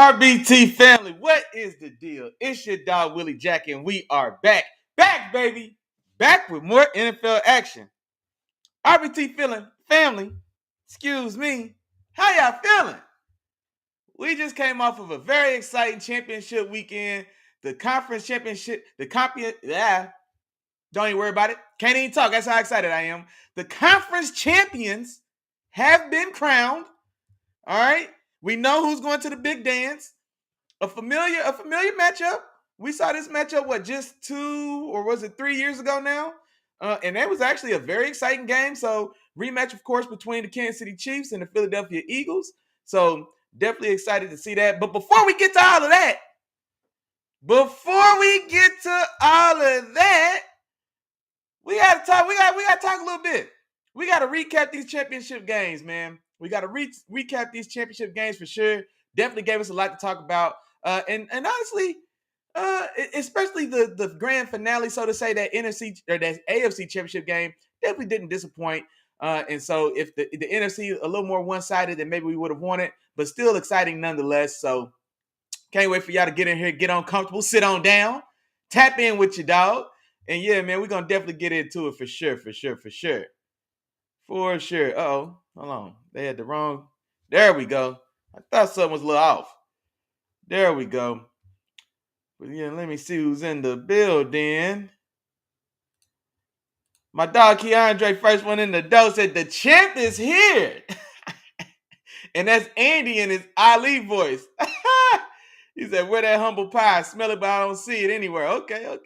RBT family, what is the deal? It's your dog Willie Jack, and we are back, baby, back with more NFL action. RBT feeling family, excuse me, how y'all feeling? We just came off of a very exciting championship weekend. The conference championship, don't even worry about it. Can't even talk. That's how excited I am. The conference champions have been crowned. All right, we know who's going to the big dance. A familiar matchup. We saw this matchup, just 2 or was it 3 years ago now? And that was actually a very exciting game. So rematch, of course, between the Kansas City Chiefs and the Philadelphia Eagles. So definitely excited to see that. But before we get to all of that, we got to talk. We got to talk a little bit. We got to recap these championship games, man. We got to recap these championship games for sure. Definitely gave us a lot to talk about. And honestly, especially the grand finale, so to say, that NFC or that AFC championship game definitely didn't disappoint. And so if the NFC a little more one-sided than maybe we would have wanted, but still exciting nonetheless. So can't wait for y'all to get in here, get on comfortable, sit on down, tap in with your dog. And yeah, man, we're going to definitely get into it for sure. For sure. Uh-oh, hold on. They had the wrong. There we go. I thought something was a little off. There we go. But yeah, let me see who's in the building. My dog Keandre, first one in the door, said the champ is here. And that's Andy in his Ali voice. He said, where that humble pie? Smell it, but I don't see it anywhere. Okay.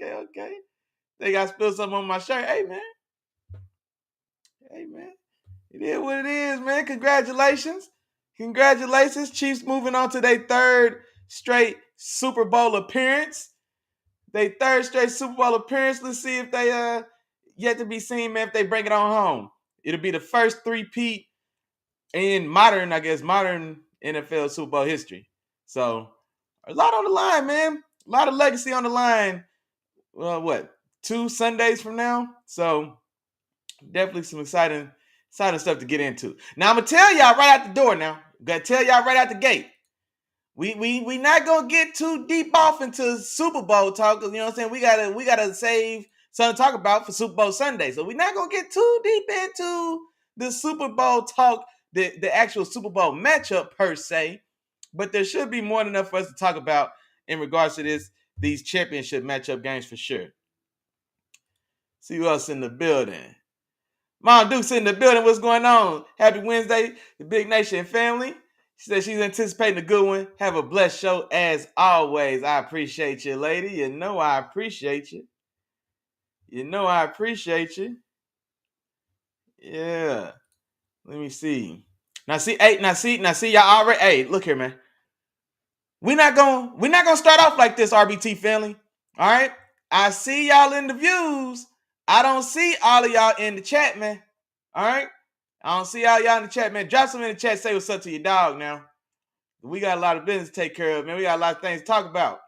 They got spilled something on my shirt. Hey, man. It is what it is, man. Congratulations. Chiefs moving on to their third straight Super Bowl appearance. Let's see if they yet to be seen, man, if they bring it on home. It'll be the first three-peat in modern NFL Super Bowl history. So a lot on the line, man. A lot of legacy on the line. Well, 2 Sundays from now? So definitely some exciting stuff to get into. Now I'm gonna tell y'all right out the door now. Gotta tell y'all right out the gate. We not gonna get too deep off into Super Bowl talk, because you know what I'm saying, we gotta save something to talk about for Super Bowl Sunday. So we're not gonna get too deep into the Super Bowl talk, the actual Super Bowl matchup per se, but there should be more than enough for us to talk about in regards to these championship matchup games for sure. See who else in the building. Mom Duke's in the building. What's going on? Happy Wednesday, the Big Nation family. She said she's anticipating a good one. Have a blessed show as always. I appreciate you, lady. You know I appreciate you. Yeah. Let me see. Now see, y'all already. Hey, look here, man. We're not gonna start off like this, RBT family. All right. I see y'all in the views. I don't see all of y'all in the chat, man. All right. I don't see all y'all in the chat, man. Drop some in the chat. Say what's up to your dog now. We got a lot of business to take care of, man. We got a lot of things to talk about.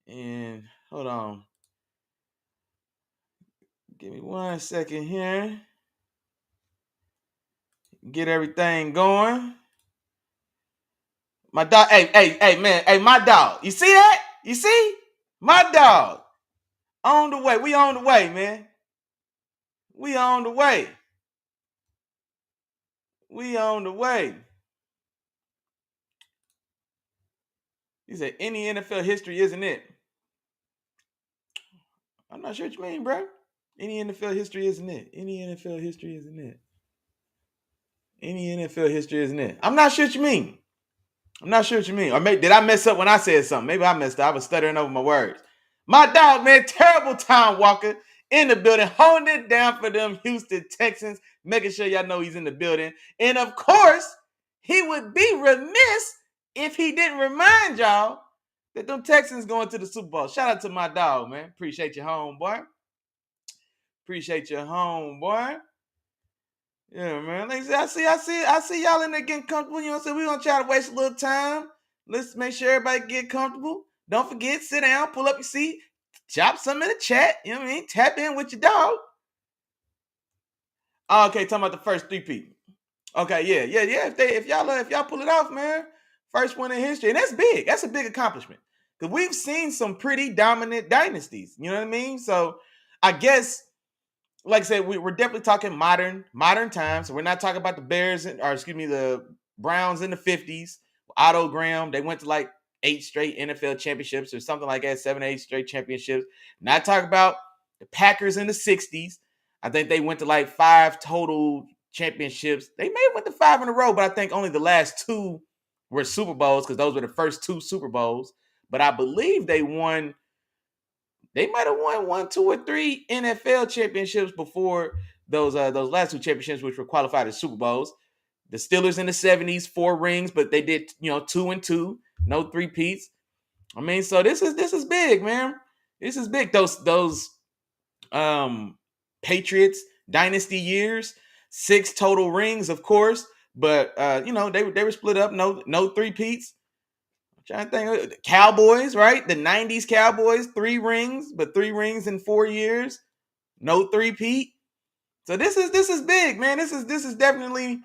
And hold on. Give me 1 second here. Get everything going. My dog, hey, man. Hey, my dog. You see that? You see? My dog. On the way. We on the way, man. We on the way. He said, any NFL history, isn't it? I'm not sure what you mean, bro. Any NFL history, isn't it? I'm not sure what you mean. Or maybe did I mess up when I said something? Maybe I messed up. I was stuttering over my words. My dog, man, terrible Tom Walker in the building, holding it down for them Houston Texans, making sure y'all know he's in the building. And of course, he would be remiss if he didn't remind y'all that them Texans going to the Super Bowl. Shout out to my dog, man. Appreciate your homeboy. Yeah, man. Like I see y'all in there getting comfortable. You know what I'm saying? We're gonna try to waste a little time. Let's make sure everybody get comfortable. Don't forget, sit down, pull up your seat, chop some in the chat. You know what I mean? Tap in with your dog. Oh, okay, talking about the first three people. Okay, yeah. If y'all pull it off, man. First one in history. And that's big. That's a big accomplishment. Because we've seen some pretty dominant dynasties. You know what I mean? So I guess, like I said, we're definitely talking modern times. So we're not talking about the Bears, the Browns in the 50s. Otto Graham, they went to like 8 straight NFL championships or something like that, 7, 8 straight championships. Not talking about the Packers in the 60s. I think they went to like 5 total championships. They may have went to 5 in a row, but I think only the last 2 were Super Bowls because those were the first 2 Super Bowls. But I believe they might have won 1, 2, or 3 NFL championships before those last 2 championships, which were qualified as Super Bowls. The Steelers in the 70s, 4 rings, but they did 2 and 2, no 3-peats. I mean, so this is big, man. This is big. Those Patriots dynasty years, 6 total rings, of course, but they were split up, no 3-peats. I'm trying to think, the Cowboys, right? The 90s Cowboys, 3 rings, but 3 rings in 4 years, no 3-peat. So this is big, man. This is definitely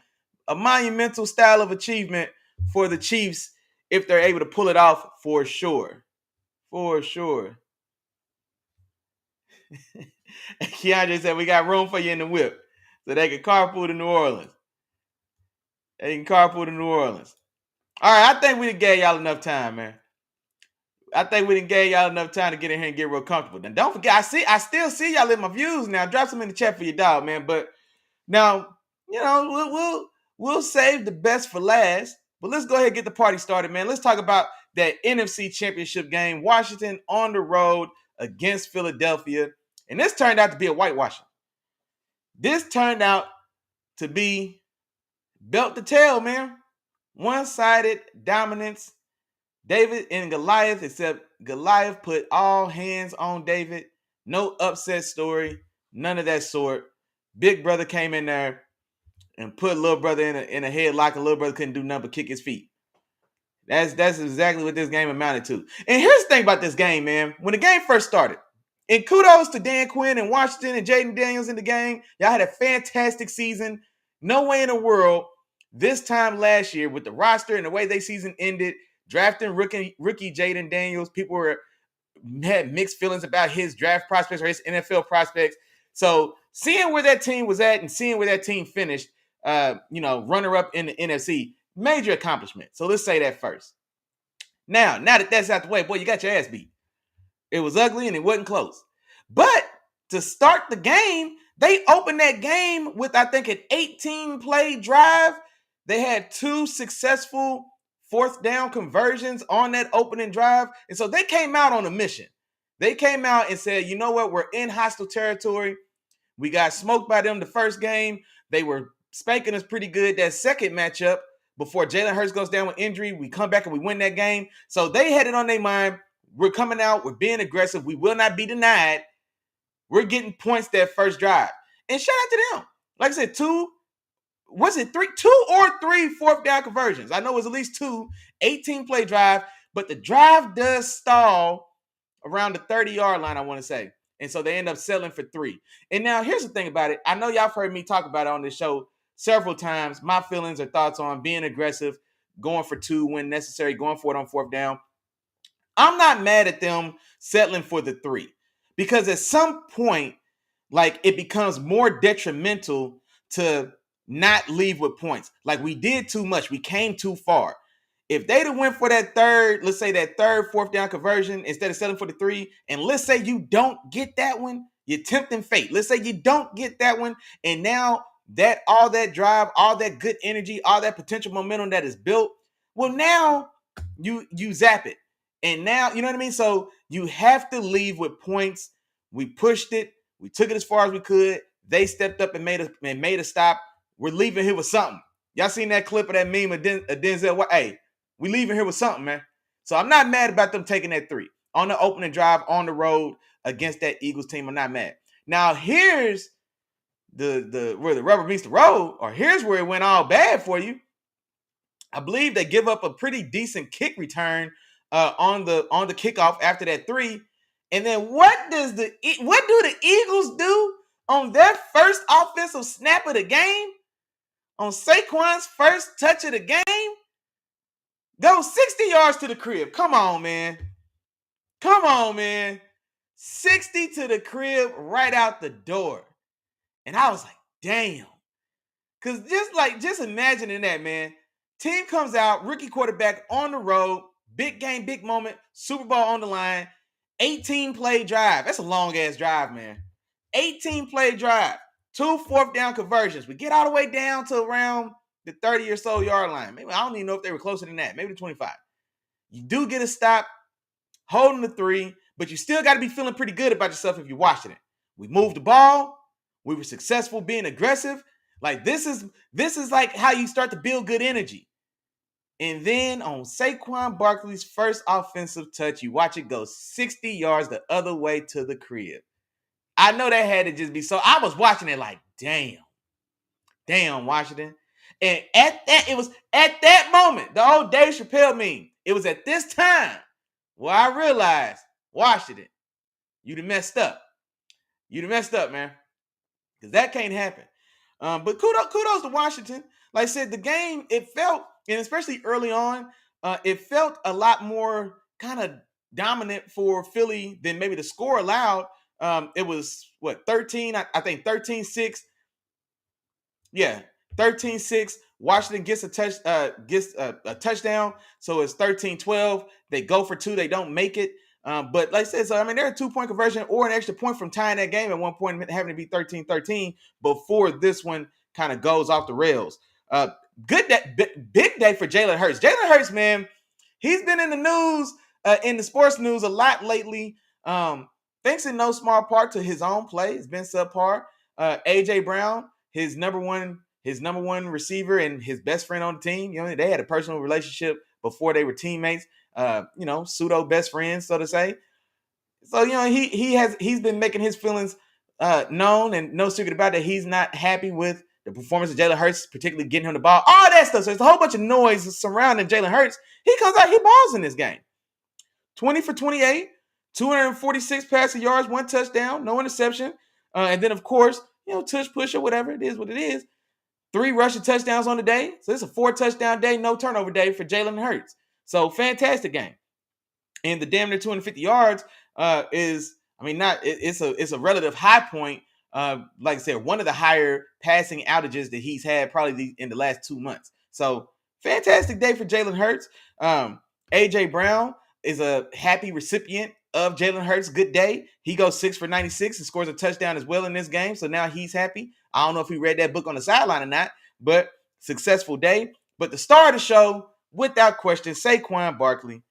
a monumental style of achievement for the Chiefs if they're able to pull it off, for sure. For sure. Keandre said we got room for you in the whip. So they can carpool to New Orleans. All right, I think we done gave y'all enough time, man. I think we done gave y'all enough time to get in here and get real comfortable. Then don't forget, I still see y'all in my views now. Drop some in the chat for your dog, man. But now, we'll save the best for last. But let's go ahead and get the party started, man. Let's talk about that NFC Championship game. Washington on the road against Philadelphia. And this turned out to be a whitewashing. This turned out to be belt to tail, man. One-sided dominance. David and Goliath, except Goliath put all hands on David. No upset story. None of that sort. Big brother came in there and put little brother in a headlock, and little brother couldn't do nothing but kick his feet. That's exactly what this game amounted to. And here's the thing about this game, man. When the game first started, and kudos to Dan Quinn and Washington and Jaden Daniels in the game. Y'all had a fantastic season. No way in the world this time last year with the roster and the way they season ended, drafting rookie Jaden Daniels, people had mixed feelings about his draft prospects or his NFL prospects. So seeing where that team was at and seeing where that team finished, runner-up in the NFC, major accomplishment. So let's say that first. Now that that's out the way, boy, you got your ass beat. It was ugly and it wasn't close. But to start the game, they opened that game with, I think, an 18-play drive. They had 2 successful 4th down conversions on that opening drive. And so they came out on a mission. They came out and said, you know what? We're in hostile territory. We got smoked by them the first game. They were spanking us pretty good that second matchup before Jalen Hurts goes down with injury. We come back and we win that game. So they had it on their mind. We're coming out. We're being aggressive. We will not be denied. We're getting points that first drive. And shout out to them. Like I said, 2 or 3 4th down conversions. I know it was at least 2, 18-play drive, but the drive does stall around the 30-yard line, I want to say. And so they end up settling for 3. And now here's the thing about it. I know y'all have heard me talk about it on this show several times. My feelings or thoughts on being aggressive, going for 2 when necessary, going for it on 4th down. I'm not mad at them settling for the 3 because at some point, like, it becomes more detrimental to not leave with points. Like, we did too much. We came too far. If they'd have went for that third, let's say that third 4th down conversion instead of settling for the 3, and let's say you don't get that one, you're tempting fate. Let's say you don't get that one, and now that all that drive, all that good energy, all that potential momentum that is built, well, now you zap it. And now, you know what I mean? So you have to leave with points. We pushed it. We took it as far as we could. They stepped up and made a stop. We're leaving here with something. Y'all seen that clip of that meme of Denzel? Hey, we leaving here with something, man. So I'm not mad about them taking that 3 on the opening drive on the road against that Eagles team. I'm not mad. Now here's the where the rubber meets the road, or here's where it went all bad for you. I believe they give up a pretty decent kick return on the kickoff after that 3. And then what do the Eagles do on their first offensive snap of the game? On Saquon's first touch of the game? Go 60 yards to the crib. Come on, man. Come on, man. 60 to the crib right out the door. And I was like, damn. Because just imagining that, man. Team comes out, rookie quarterback on the road, big game, big moment, Super Bowl on the line, 18-play drive. That's a long-ass drive, man. 18-play drive, 2 fourth-down conversions. We get all the way down to around the 30 or so yard line. Maybe I don't even know if they were closer than that. Maybe the 25. You do get a stop, holding the 3, but you still got to be feeling pretty good about yourself if you're watching it. We moved the ball. We were successful being aggressive. Like this is like how you start to build good energy. And then on Saquon Barkley's first offensive touch, you watch it go 60 yards the other way to the crib. I know that had to just be so. I was watching it like, damn, Washington. And it was at that moment, the old Dave Chappelle meme. It was at this time where I realized, Washington, you done messed up. You done messed up, man. Because that can't happen. But kudos to Washington. Like I said, the game, it felt, and especially early on, it felt a lot more kind of dominant for Philly than maybe the score allowed. It was, 13? I think 13-6. Yeah, 13-6. Washington gets a touchdown. So it's 13-12. They go for 2. They don't make it. But like I said, so I mean, they're a 2-point conversion or an extra point from tying that game at one point, having to be 13-13 before this one kind of goes off the rails. Big day for Jalen Hurts. Jalen Hurts, man, he's been in the news, in the sports news a lot lately. Thanks in no small part to his own play. It's been subpar. AJ Brown, his number one receiver and his best friend on the team. You know, they had a personal relationship before they were teammates. Pseudo best friends, so to say. So, he's been making his feelings known, and no secret about it. He's not happy with the performance of Jalen Hurts, particularly getting him the ball. All that stuff. So there's a whole bunch of noise surrounding Jalen Hurts. He comes out, he balls in this game. 20 for 28, 246 passing yards, 1 touchdown, no interception. And then, of course, tush push or whatever. It is what it is. 3 rushing touchdowns on the day. So it's a 4 touchdown day, no turnover day for Jalen Hurts. So fantastic game. And the damn near 250 yards it's a relative high point. Like I said, one of the higher passing outages that he's had probably in the last 2 months. So fantastic day for Jalen Hurts. AJ Brown is a happy recipient of Jalen Hurts' good day. He goes 6 for 96 and scores a touchdown as well in this game. So now he's happy. I don't know if he read that book on the sideline or not, but successful day. But the star of the show, without question, Saquon Barkley.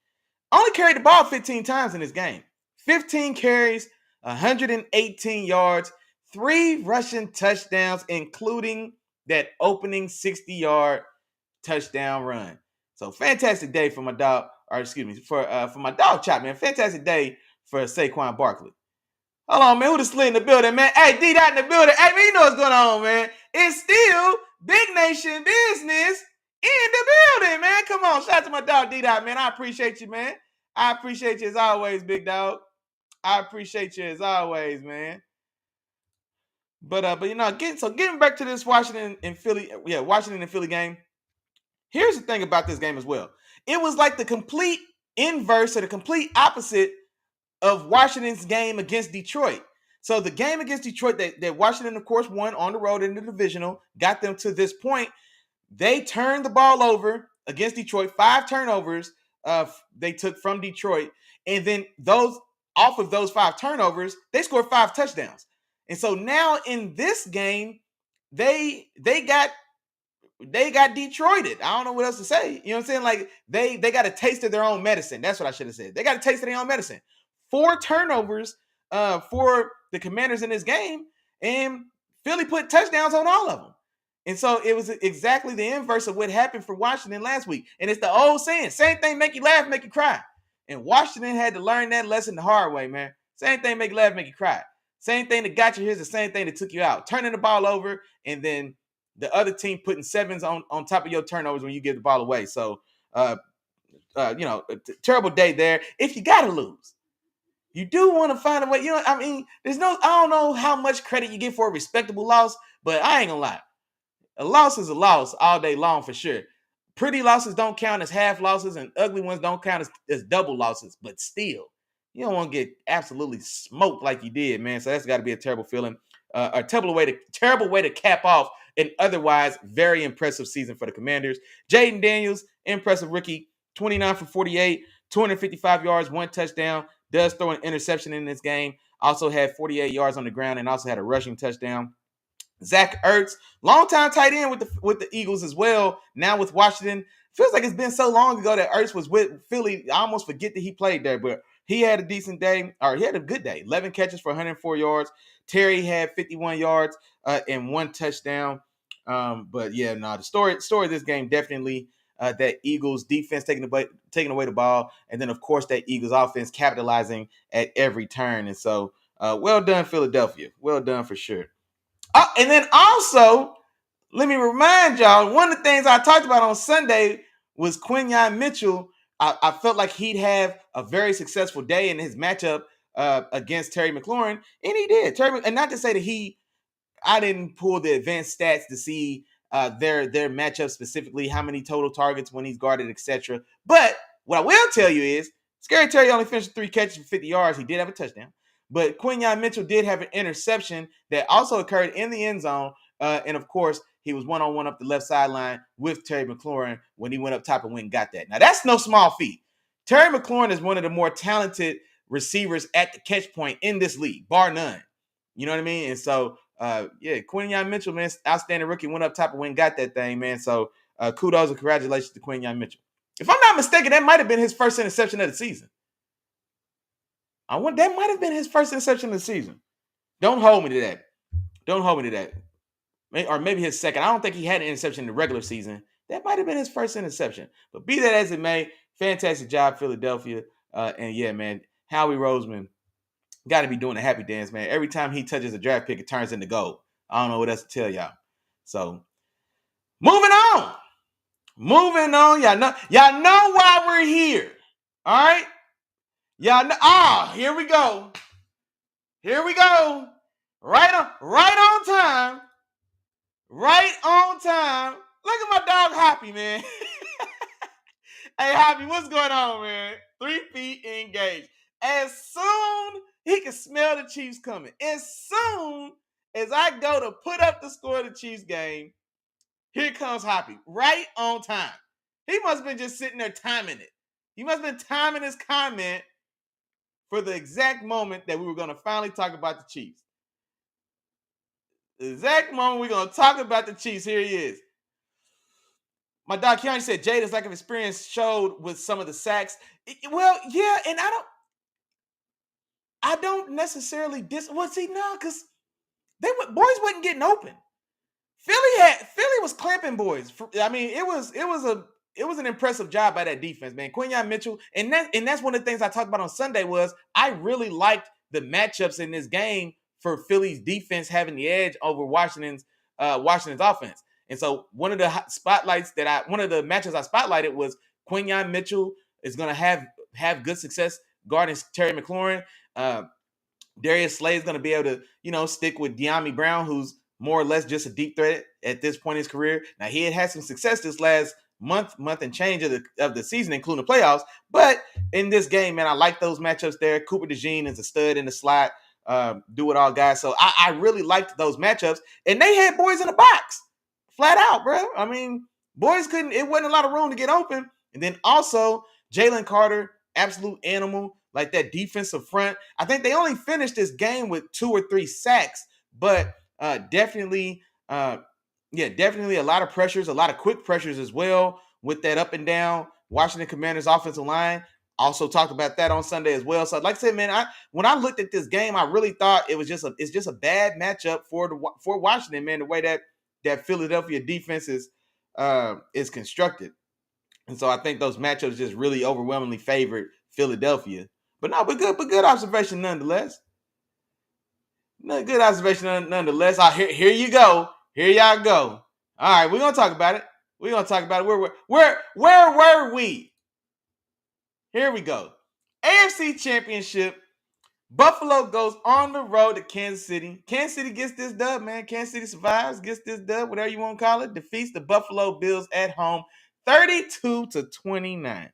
Only carried the ball 15 times in this game. 15 carries, 118 yards, 3 rushing touchdowns, including that opening 60-yard touchdown run. So fantastic day for my dog, for my dog Chop, man. Fantastic day for Saquon Barkley. Hold on, man. Who the slid in the building, man? Hey, D-Dot in the building. Hey, man, you know what's going on, man. It's still Big Nation business in the building, man. Come on. Shout out to my dog, D-Dot, man. I appreciate you, man. I appreciate you as always, big dog. I appreciate you as always, man. But getting back to this Washington and Philly game. Here's the thing about this game as well. It was like the complete inverse or the complete opposite of Washington's game against Detroit. So the game against Detroit that Washington, of course, won on the road in the divisional, got them to this point. They turned the ball over against Detroit, 5 turnovers they took from Detroit. And then off of those 5 turnovers, they scored 5 touchdowns. And so now in this game, they got Detroited. I don't know what else to say. You know what I'm saying? Like they got a taste of their own medicine. That's what I should have said. They got a taste of their own medicine. 4 turnovers for the Commanders in this game, and Philly put touchdowns on all of them. And so it was exactly the inverse of what happened for Washington last week. And it's the old saying, same thing make you laugh, make you cry. And Washington had to learn that lesson the hard way, man. Same thing make you laugh, make you cry. Same thing that got you here is the same thing that took you out. Turning the ball over, and then the other team putting 7s on top of your turnovers when you give the ball away. So, a terrible day there. If you got to lose, you do want to find a way. I don't know how much credit you get for a respectable loss, but I ain't gonna lie. A loss is a loss all day long for sure. pretty losses don't count as half losses, and ugly ones don't count as double losses. But still, you don't want to get absolutely smoked like you did, man. So that's got to be a terrible feeling, a terrible way to cap off an otherwise very impressive season for the Commanders. Jaden Daniels, impressive rookie, 29 for 48, 255 yards, 1 touchdown. Does throw an interception in this game. Also had 48 yards on the ground and also had a rushing touchdown. Zach Ertz, longtime tight end with the Eagles as well. Now with Washington, feels like it's been so long ago that Ertz was with Philly. I almost forget that he played there, but he had a decent day, or he had a good day. 11 catches for 104 yards. Terry had 51 yards and 1 touchdown. But yeah, no, the story of this game definitely that Eagles defense taking away the ball, and then of course that Eagles offense capitalizing at every turn. And so, well done, Philadelphia. Well done for sure. And then also, let me remind y'all, one of the things I talked about on Sunday was Quinyon Mitchell. I felt like he'd have a very successful day in his matchup against Terry McLaurin, and he did. And not to say that I didn't pull the advanced stats to see their matchup specifically, how many total targets when he's guarded, etc. But what I will tell you is, Scary Terry only finished 3 catches for 50 yards. He did have a touchdown. But Quinyon Mitchell did have an interception that also occurred in the end zone. And of course, he was one-on-one up the left sideline with Terry McLaurin when he went up top and went and got that. Now, that's no small feat. Terry McLaurin is one of the more talented receivers at the catch point in this league, bar none. You know what I mean? And so, Quinyon Mitchell, man, outstanding rookie, went up top and went and got that thing, man. So, kudos and congratulations to Quinyon Mitchell. If I'm not mistaken, that might have been his first interception of the season. That might have been his first interception of the season. Don't hold me to that. Or maybe his second. I don't think he had an interception in the regular season. That might have been his first interception. But be that as it may, fantastic job, Philadelphia. And yeah, man, Howie Roseman got to be doing a happy dance, man. Every time he touches a draft pick, it turns into gold. I don't know what else to tell y'all. So, moving on. Y'all know why we're here. All right? Y'all know. Here we go. Right on time. Look at my dog Hoppy, man. Hey, Hoppy, what's going on, man? 3 feet engaged. As soon he can smell the Chiefs coming. As soon as I go to put up the score of the Chiefs game, here comes Hoppy. Right on time. He must have been just sitting there timing it. He must have been timing his comment for the exact moment that we were going to finally talk about the Chiefs. The exact moment we're going to talk about the Chiefs. Here he is. My dog Keanu said Jada's lack of experience showed with some of the sacks. Well, yeah, and I don't necessarily because boys wasn't getting open. Philly was clamping boys. I mean, it was an impressive job by that defense, man. Quinyon Mitchell, and that's one of the things I talked about on Sunday was I really liked the matchups in this game for Philly's defense having the edge over Washington's offense. And so one of the matches I spotlighted was Quinyon Mitchell is going to have good success guarding Terry McLaurin. Darius Slay is going to be able to, stick with Dyami Brown, who's more or less just a deep threat at this point in his career. Now, he had some success this last month and change of the season, including the playoffs. But in this game, man, I like those matchups there. Cooper DeJean is a stud in the slot, do-it-all guy. So I really liked those matchups. And they had boys in the box, flat out, bro. I mean, boys it wasn't a lot of room to get open. And then also, Jalen Carter, absolute animal, like that defensive front. I think they only finished this game with 2 or 3 sacks, but definitely a lot of pressures, a lot of quick pressures as well with that up and down Washington Commanders offensive line. Also talked about that on Sunday as well. So like I said, man, when I looked at this game, I really thought it's just a bad matchup for Washington, man, the way that Philadelphia defense is constructed. And so I think those matchups just really overwhelmingly favored Philadelphia. But good observation nonetheless. Good observation nonetheless. Here you go. Here y'all go. All right, we're gonna talk about it. Where were we? Here we go. AFC Championship. Buffalo goes on the road to Kansas City. Kansas City gets this dub, man. Kansas City survives, gets this dub, whatever you want to call it. Defeats the Buffalo Bills at home, 32-29.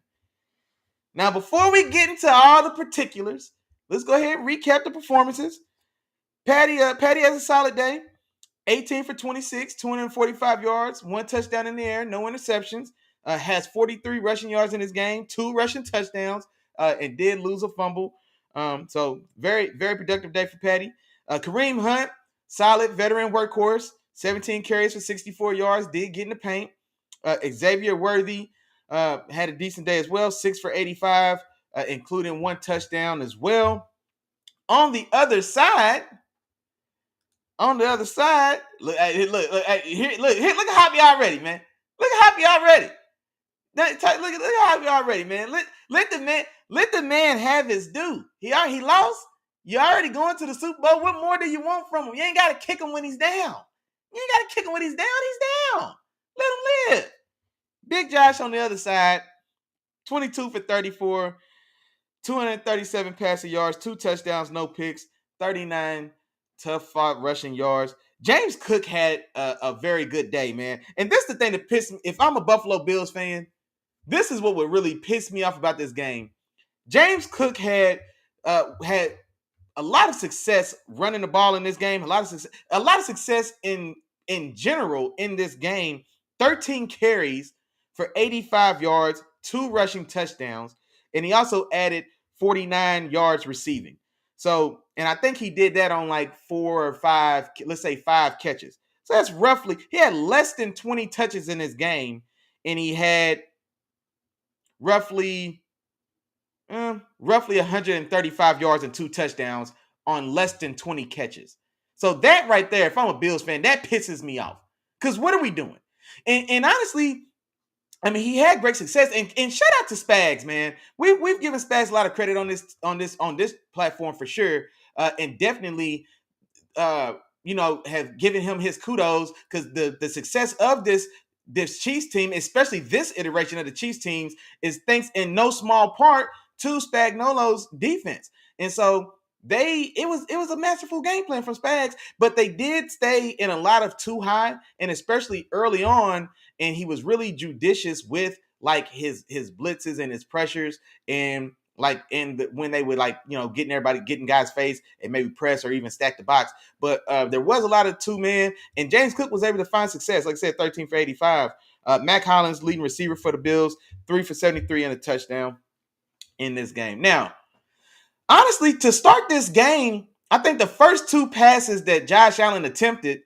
Now, before we get into all the particulars, let's go ahead and recap the performances. Patty has a solid day. 18 for 26, 245 yards, 1 touchdown in the air, no interceptions. Has 43 rushing yards in his game, 2 rushing touchdowns, and did lose a fumble. So very, very productive day for Patty. Kareem Hunt, solid veteran workhorse, 17 carries for 64 yards, did get in the paint. Xavier Worthy had a decent day as well, 6 for 85, including 1 touchdown as well. On the other side, look happy already, man. Look happy already. Look happy already, man. Let the man have his due. He lost. You already going to the Super Bowl. What more do you want from him? You ain't got to kick him when he's down. You ain't got to kick him when he's down. He's down. Let him live. Big Josh on the other side, 22 for 34, 237 passing yards, 2 touchdowns, no picks, 39 tough fought rushing yards. James Cook had a very good day, man. And this is the thing that pissed me. If I'm a Buffalo Bills fan, this is what would really piss me off about this game. James Cook had a lot of success running the ball in this game. A lot of success in general in this game. 13 carries for 85 yards, 2 rushing touchdowns, and he also added 49 yards receiving. So, and I think he did that on like 4 or 5, let's say 5 catches. So that's roughly, he had less than 20 touches in his game, and he had roughly 135 yards and 2 touchdowns on less than 20 catches. So that right there, if I'm a Bills fan, that pisses me off. Because what are we doing? And honestly, I mean, he had great success. And shout out to Spags, man. We've given Spags a lot of credit on this platform for sure. And definitely have given him his kudos, because the success of this Chiefs team, especially this iteration of the Chiefs teams, is thanks in no small part to Spagnuolo's defense. And so it was a masterful game plan from Spags, but they did stay in a lot of too high, and especially early on, and he was really judicious with like his blitzes and his pressures, and like when they would getting guys' face and maybe press or even stack the box. But there was a lot of 2-man, and James Cook was able to find success. Like I said, 13 for 85. Mac Hollins, leading receiver for the Bills, 3 for 73 and a touchdown in this game. Now, honestly, to start this game, I think the first 2 passes that Josh Allen attempted,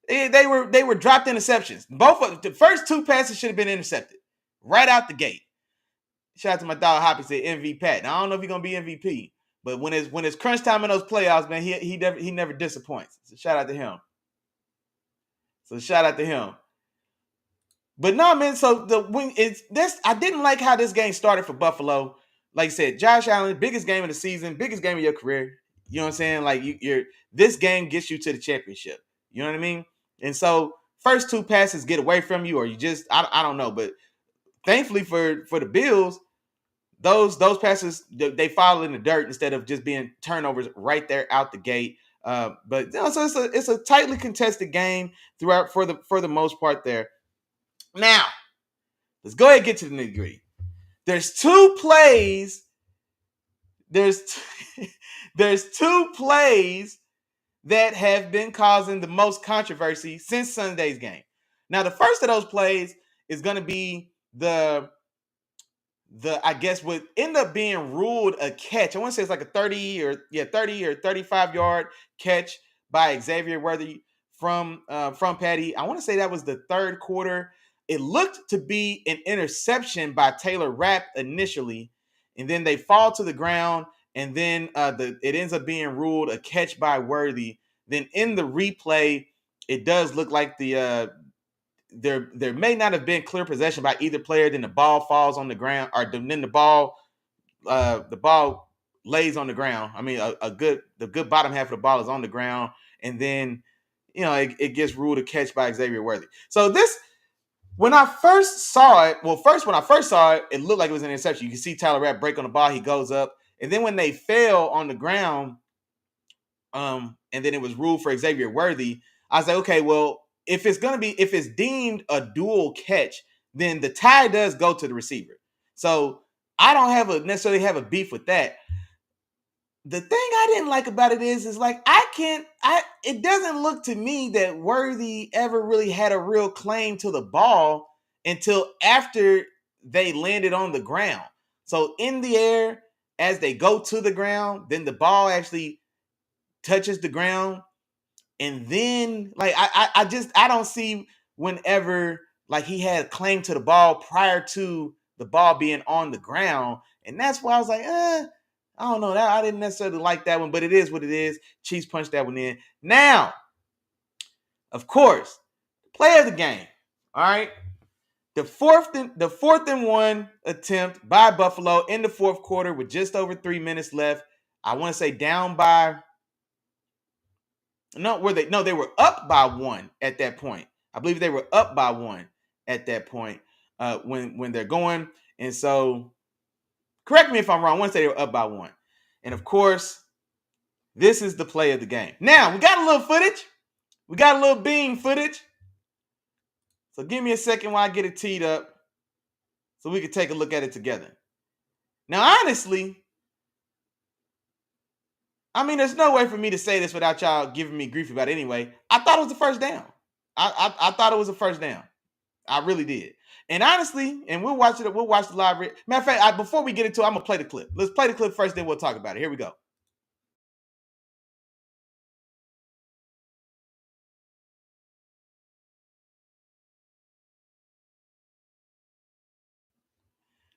they were dropped interceptions. Both of the first 2 passes should have been intercepted right out the gate. Shout out to my dog Hoppy, said MVP Pat. Now I don't know if he's gonna be MVP, but when it's crunch time in those playoffs, man, he never disappoints. So shout out to him. But no, man. So I didn't like how this game started for Buffalo. Like I said, Josh Allen, biggest game of the season, biggest game of your career. You know what I'm saying? Like this game gets you to the championship. You know what I mean? And so first 2 passes get away from you, or you just I don't know. But thankfully for the Bills, those passes they fall in the dirt instead of just being turnovers right there out the gate. But so it's a tightly contested game throughout for the most part there. Now, let's go ahead and get to the nitty-gritty. There's 2 plays. There's 2 plays that have been causing the most controversy since Sunday's game. Now, the first of those plays is going to be the I guess would end up being ruled a catch. I want to say it's like a 30 or 35 yard catch by Xavier Worthy from Patty. I want to say that was the 3rd quarter. It looked to be an interception by Taylor Rapp initially, and then they fall to the ground, and then it ends up being ruled a catch by Worthy. Then in the replay, it does look like there may not have been clear possession by either player. Then the ball falls on the ground, or then the ball lays on the ground. I mean, the good bottom half of the ball is on the ground, and then it gets ruled a catch by Xavier Worthy. So this, when I first saw it, it looked like it was an interception. You can see Tyler Rapp break on the ball. He goes up, and then when they fell on the ground, and then it was ruled for Xavier Worthy, I was like, okay, well, if it's deemed a dual catch, then the tie does go to the receiver. So I don't necessarily have a beef with that. The thing I didn't like about it is like it doesn't look to me that Worthy ever really had a real claim to the ball until after they landed on the ground. So in the air, as they go to the ground, then the ball actually touches the ground. And then like I don't see whenever like he had claim to the ball prior to the ball being on the ground. And that's why I was like, I don't know. That I didn't necessarily like that one, but it is what it is. Chiefs punched that one in. Now, of course, play of the game. All right. The fourth and one attempt by Buffalo in the fourth quarter with just over 3 minutes left. I want to say down by no, were they? No, they were up by one at that point. I believe they were up by one at that point when they're going. And so, correct me if I'm wrong. I want to say they were up by one. And of course, this is the play of the game. Now, we got a little footage. We got a little beam footage. So give me a second while I get it teed up so we can take a look at it together. Now, honestly, I mean, there's no way for me to say this without y'all giving me grief about it anyway. I thought it was the first down. I thought it was a first down. I really did. And honestly, and we'll watch it. We'll watch the live. Matter of fact, before we get into it, I'm going to play the clip. Let's play the clip first, then we'll talk about it. Here we go.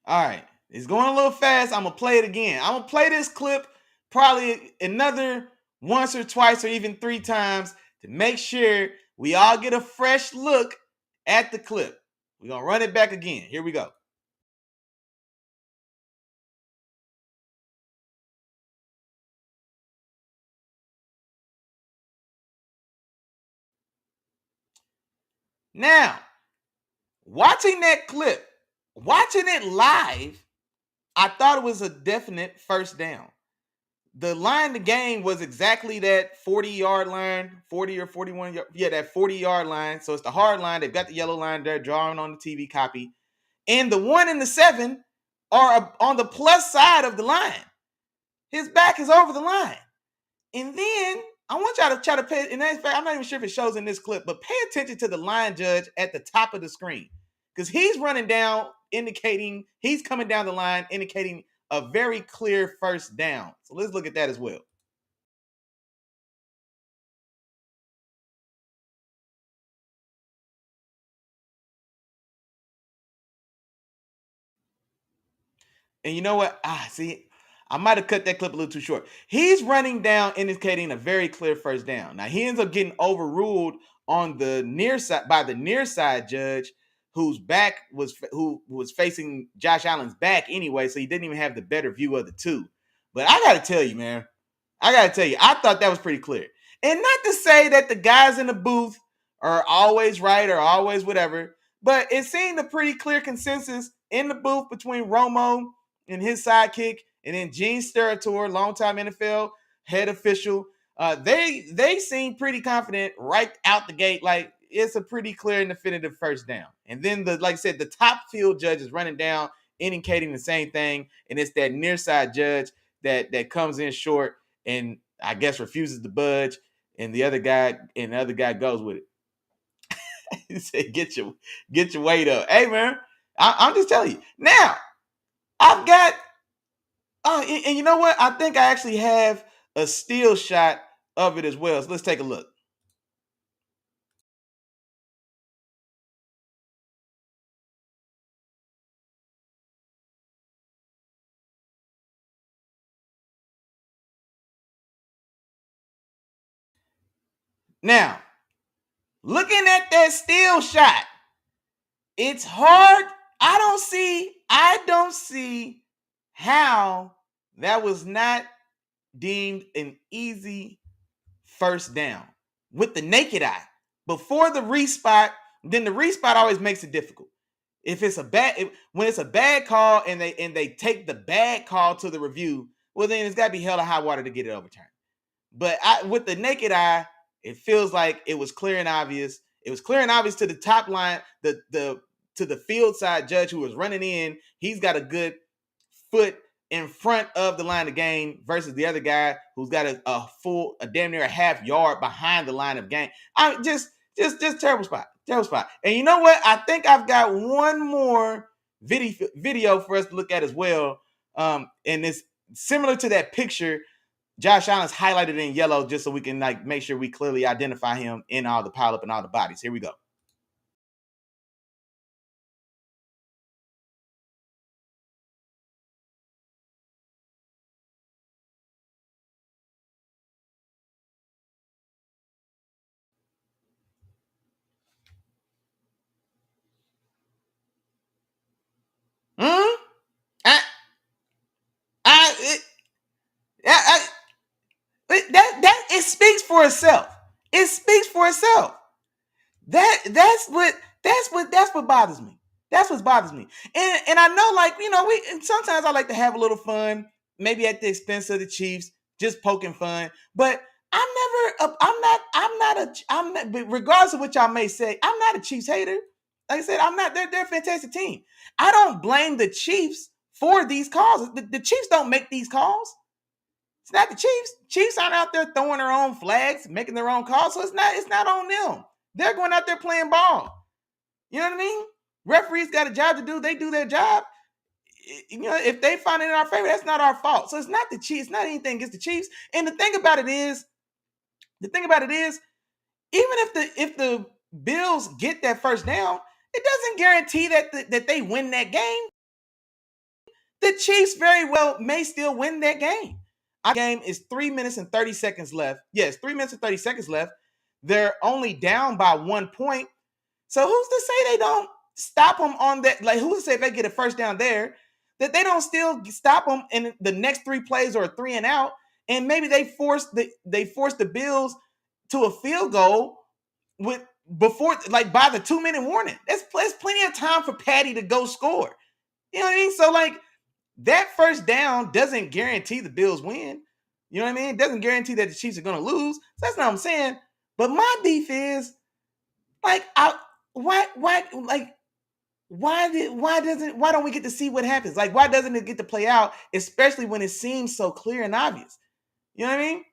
All right. It's going a little fast. I'm going to play it again. I'm going to play this clip probably another once or twice or even 3 times to make sure we all get a fresh look at the clip. We're going to run it back again. Here we go. Now, watching that clip, watching it live, I thought it was a definite first down. The line the game was exactly that 40-yard line, 40 or 41. Yeah, that 40-yard line. So it's the hard line. They've got the yellow line there drawing on the TV copy. And the 1 and the 7 are on the plus side of the line. His back is over the line. And then I want y'all to try to pay, and in fact, I'm not even sure if it shows in this clip, but pay attention to the line judge at the top of the screen. Because he's running down, indicating, he's coming down the line, indicating a very clear first down. So let's look at that as well. And you know what? See, I might have cut that clip a little too short. He's running down, indicating a very clear first down. Now he ends up getting overruled on the near side by the near side judge, who was facing Josh Allen's back anyway, so he didn't even have the better view of the two. But I gotta tell you, man, I thought that was pretty clear. And not to say that the guys in the booth are always right or always whatever, but it seemed a pretty clear consensus in the booth between Romo and his sidekick, and then Gene Steratore, longtime NFL head official. They seem pretty confident right out the gate. Like it's a pretty clear and definitive first down. And then like I said, the top field judge is running down, indicating the same thing. And it's that near side judge that comes in short and I guess refuses to budge. And the other guy goes with it. He said, "Get your weight up." Hey man, I'm just telling you. Now, I've got and you know what? I think I actually have a still shot of it as well. So let's take a look. Now, looking at that still shot, it's hard. I don't see how that was not deemed an easy first down with the naked eye. Before the respot, then the respot always makes it difficult. If it's when it's a bad call and they take the bad call to the review, well then it's got to be hell or high water to get it overturned. But with the naked eye, it feels like it was clear and obvious. It was clear and obvious to the top line, the to the field side judge who was running in. He's got a good foot in front of the line of game versus the other guy who's got a damn near a half yard behind the line of game. I just terrible spot. And you know what? I think I've got one more video for us to look at as well. And it's similar to that picture. Josh Allen's highlighted in yellow just so we can like make sure we clearly identify him in all the pileup and all the bodies. Here we go. That it speaks for itself. It speaks for itself. That's what bothers me. That's what bothers me. And I know, like, you know, sometimes I like to have a little fun, maybe at the expense of the Chiefs, just poking fun. But but regardless of what y'all may say, I'm not a Chiefs hater. Like I said, I'm not. They're a fantastic team. I don't blame the Chiefs for these calls. The Chiefs don't make these calls. It's not the Chiefs. Chiefs aren't out there throwing their own flags, making their own calls. So it's not on them. They're going out there playing ball. You know what I mean? Referees got a job to do. They do their job. You know, if they find it in our favor, that's not our fault. So it's not the Chiefs. It's not anything against the Chiefs. And the thing about it is, even if the Bills get that first down, it doesn't guarantee that they win that game. The Chiefs very well may still win that game. Our game is 3 minutes and 30 seconds left. Yes, 3 minutes and 30 seconds left. They're only down by 1 point. So who's to say they don't stop them on that? Like, who's to say if they get a first down there, that they don't still stop them in the next 3 plays or 3 and out, and maybe they force the Bills to a field goal by the 2-minute warning. There's plenty of time for Patty to go score. You know what I mean? So like that first down doesn't guarantee the Bills win. You know what I mean? It doesn't guarantee that the Chiefs are going to lose. So that's not what I'm saying. But my beef is like, why don't we get to see what happens? Like, why doesn't it get to play out, especially when it seems so clear and obvious? You know what I mean?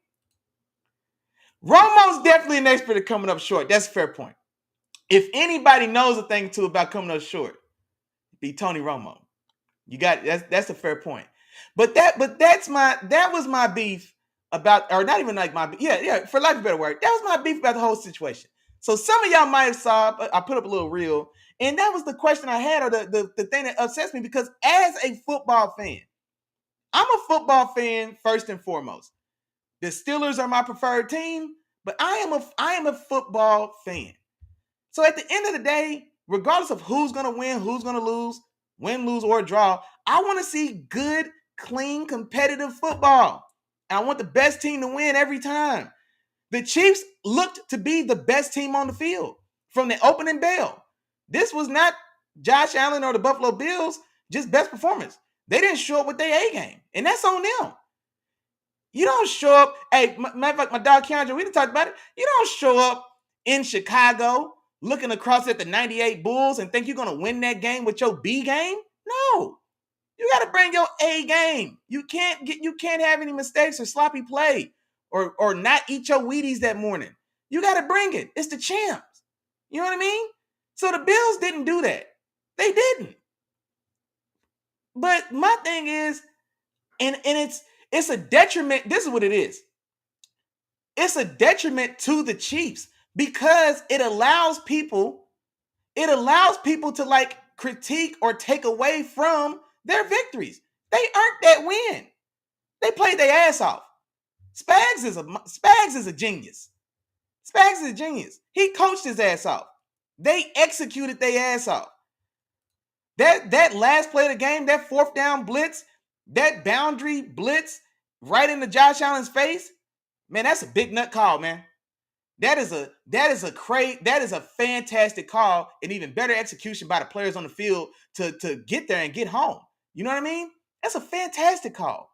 Romo's definitely an expert at coming up short. That's a fair point. If anybody knows a thing or two about coming up short, it'd be Tony Romo. You got that's a fair point. But that was my beef about, or not even like my, for lack of a better word, that was my beef about the whole situation. So some of y'all might have saw, I put up a little reel, and that was the question I had, or the thing that upsets me, because as a football fan, I'm a football fan first and foremost. The Steelers are my preferred team, but I am a football fan. So at the end of the day, regardless of who's going to win, who's going to lose, win, lose, or draw, I want to see good, clean, competitive football. And I want the best team to win every time. The Chiefs looked to be the best team on the field from the opening bell. This was not Josh Allen or the Buffalo Bills, just best performance. They didn't show up with their A game, and that's on them. You don't show up. Hey, matter of fact, my dog Keandre, we didn't talk about it. You don't show up in Chicago looking across at the 98 Bulls and think you're going to win that game with your B game. No. You got to bring your A game. You can't have any mistakes or sloppy play or not eat your Wheaties that morning. You got to bring it. It's the champs. You know what I mean? So the Bills didn't do that. They didn't. But my thing is, and it's a detriment. This is what it is. It's a detriment to the Chiefs because it allows people to like critique or take away from their victories. They earned that win. They played their ass off. Spags is a genius. Spags is a genius. He coached his ass off. They executed their ass off. That last play of the game, that 4th down blitz, that boundary blitz right into Josh Allen's face, man, that's a big nut call, man. That is a fantastic call, and even better execution by the players on the field to get there and get home. You know what I mean? That's a fantastic call.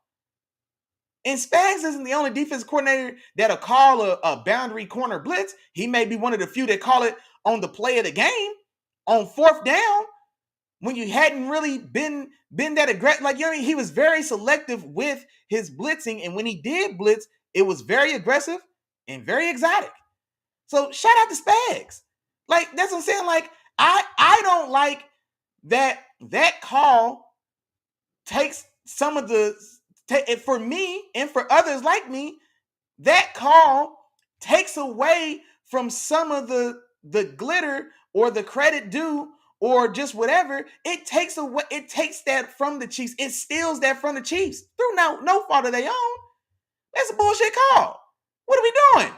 And Spags isn't the only defensive coordinator that'll call a boundary corner blitz. He may be one of the few that call it on the play of the game, on 4th down. when you hadn't really been that aggressive. Like, you know what I mean? He was very selective with his blitzing, and when he did blitz, it was very aggressive and very exotic. So shout out to Spags. Like, that's what I'm saying. Like, I don't like that call takes some of the for me and for others like me, that call takes away from some of the glitter or the credit due or just whatever. It takes that from the Chiefs. It steals that from the Chiefs through no fault of their own. That's a bullshit call. What are we doing?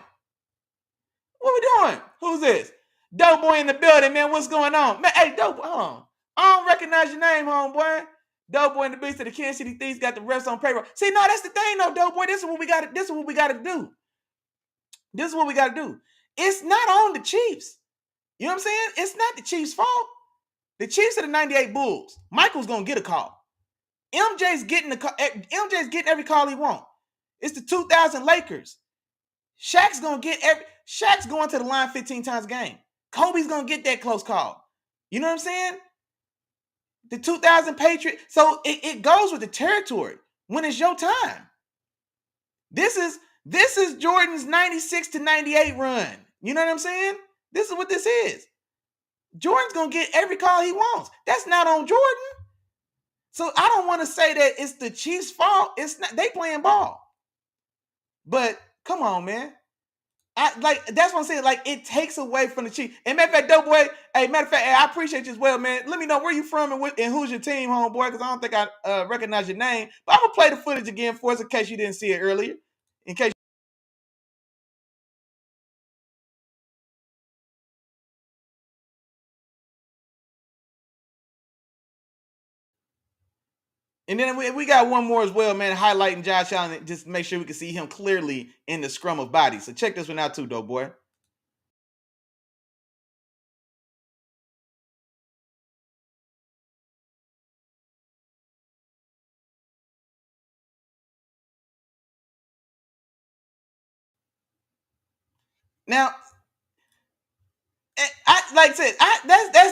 What are we doing? Who's this? Doughboy in the building, man. What's going on? Man, hey, Doughboy, hold on. I don't recognize your name, homeboy. Doughboy and the Beast of the Kansas City Thieves got the refs on payroll. See, no, that's the thing, though, Doughboy. This is what we got to do. This is what we got to do. It's not on the Chiefs. You know what I'm saying? It's not the Chiefs' fault. The Chiefs are the 98 Bulls. Michael's going to get a call. MJ's getting every call he wants. It's the 2000 Lakers. Shaq's going to the line 15 times a game. Kobe's going to get that close call. You know what I'm saying? The 2000 Patriots. So it goes with the territory when it's your time. This is Jordan's 96 to 98 run. You know what I'm saying? This is what this is. Jordan's going to get every call he wants. That's not on Jordan. So I don't want to say that it's the Chiefs' fault. It's not. They playing ball. But come on, man. That's what I'm saying. Like, it takes away from the Chiefs. And matter of fact, Doughboy, hey, I appreciate you as well, man. Let me know where you from and who's your team, homeboy, because I don't think I recognize your name. But I'm going to play the footage again for us in case you didn't see it earlier. In case. And then we got one more as well, man, highlighting Josh Allen, just make sure we can see him clearly in the scrum of bodies. So check this one out too, Doughboy. Now, like I said,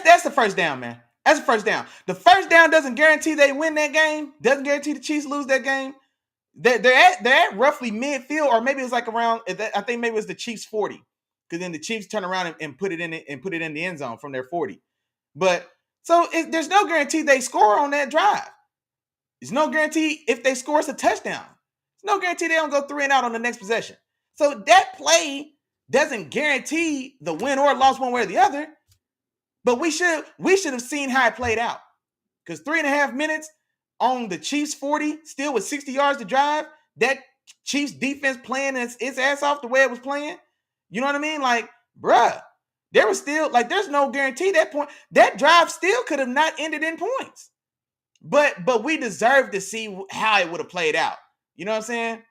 that's the first down, man. That's the first down. The first down doesn't guarantee they win that game. Doesn't guarantee the Chiefs lose that game. They're at roughly midfield, or maybe it's like around. I think maybe it was the Chiefs 40, because then the Chiefs turn around and put it in the end zone from their 40. But so there's no guarantee they score on that drive. There's no guarantee if they score, it's a touchdown. There's no guarantee they don't go 3 and out on the next possession. So that play doesn't guarantee the win or loss one way or the other. But we should have seen how it played out. Because 3.5 minutes on the Chiefs 40, still with 60 yards to drive, that Chiefs defense playing its ass off the way it was playing. You know what I mean? Like, bruh, there was still, like, there's no guarantee that drive still could have not ended in points. But we deserve to see how it would have played out. You know what I'm saying?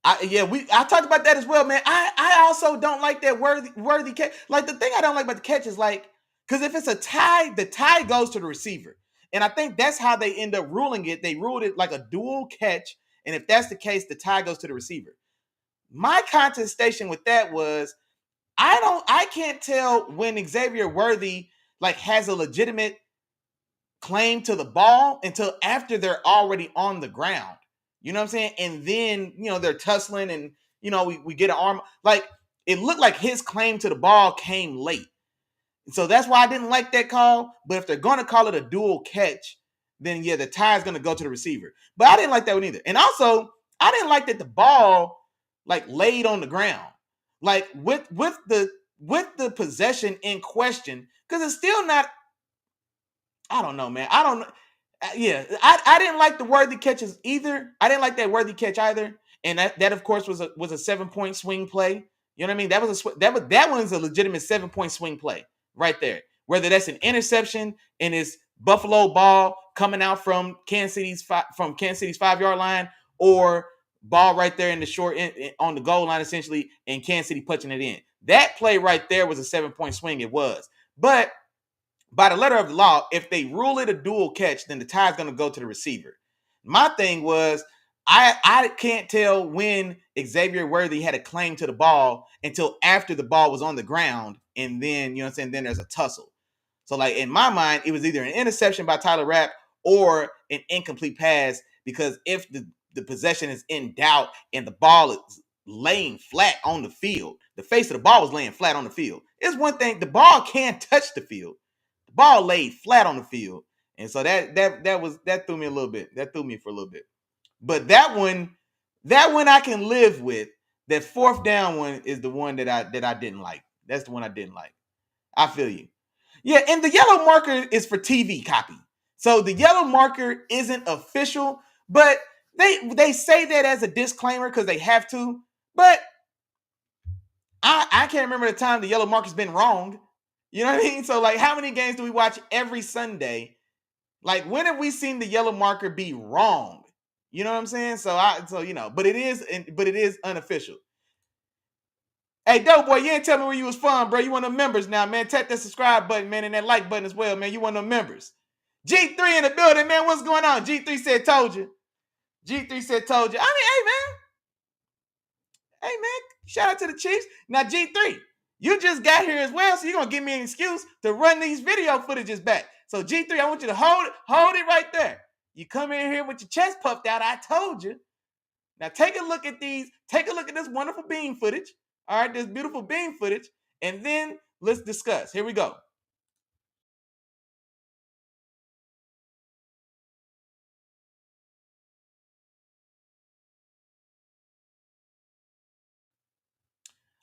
I talked about that as well, man. I also don't like that worthy catch. Like, the thing I don't like about the catch is, like, because if it's a tie, the tie goes to the receiver. And I think that's how they end up ruling it. They ruled it like a dual catch. And if that's the case, the tie goes to the receiver. My contestation with that was, I can't tell when Xavier Worthy, like, has a legitimate claim to the ball until after they're already on the ground. You know what I'm saying? And then, they're tussling and, we get an arm. Like, it looked like his claim to the ball came late. So that's why I didn't like that call. But if they're going to call it a dual catch, then, yeah, the tie is going to go to the receiver. But I didn't like that one either. And also, I didn't like that the ball, like, laid on the ground. Like, with the possession in question, because it's still not, I don't know, man. I don't know. Yeah, I didn't like the Worthy catches either. I didn't like that Worthy catch either. And that of course was a 7-point swing play. You know what I mean? That one's a legitimate 7-point swing play right there. Whether that's an interception and it's Buffalo ball coming out from Kansas City's 5-yard line, or ball right there in the short end, on the goal line essentially, and Kansas City punching it in. That play right there was a 7-point swing. It was, but by the letter of the law, if they rule it a dual catch, then the tie is going to go to the receiver. My thing was, I can't tell when Xavier Worthy had a claim to the ball until after the ball was on the ground, and then, you know what I'm saying, then there's a tussle. So, like, in my mind, it was either an interception by Tyler Rapp or an incomplete pass, because if the possession is in doubt and the ball is laying flat on the field, the face of the ball was laying flat on the field. It's one thing, the ball can't touch the field. The ball laid flat on the field. And so that threw me a little bit. That threw me for a little bit. But that one I can live with. That fourth down one is the one that I didn't like. That's the one I didn't like. I feel you. Yeah, and the yellow marker is for TV copy. So the yellow marker isn't official, but they say that as a disclaimer because they have to. But I can't remember the time the yellow marker's been wrong. You know what I mean? So, like, how many games do we watch every Sunday? Like, when have we seen the yellow marker be wrong? You know what I'm saying? But it is unofficial. Hey, Doughboy, you ain't tell me where you was from, bro. You one of them members now, man. Tap that subscribe button, man, and that like button as well, man. You one of them members. G3 in the building, man. What's going on? G3 said told you. G3 said told you. I mean, hey, man. Shout out to the Chiefs. Now, G3, you just got here as well, so you're going to give me an excuse to run these video footages back. So, G3, I want you to hold it right there. You come in here with your chest puffed out. I told you. Now, take a look at these. Take a look at this wonderful beam footage. All right, this beautiful beam footage, and then let's discuss. Here we go.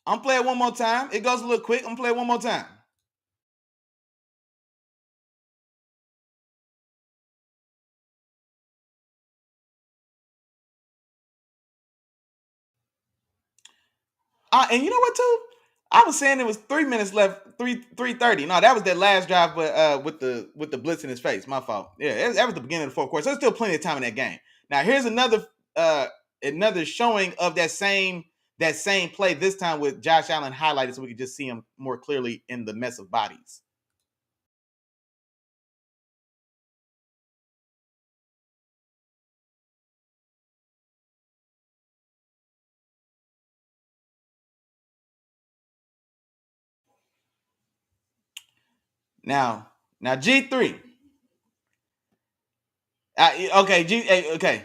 I'm playing one more time. It goes a little quick. I'm playing one more time. And you know what, too? I was saying it was 3 minutes left, 3:30. No, that was that last drive, but with the blitz in his face. My fault. Yeah, that was the beginning of the fourth quarter. So there's still plenty of time in that game. Now here's another showing of that same play. This time with Josh Allen highlighted, so we could just see him more clearly in the mess of bodies. Now G3. Okay.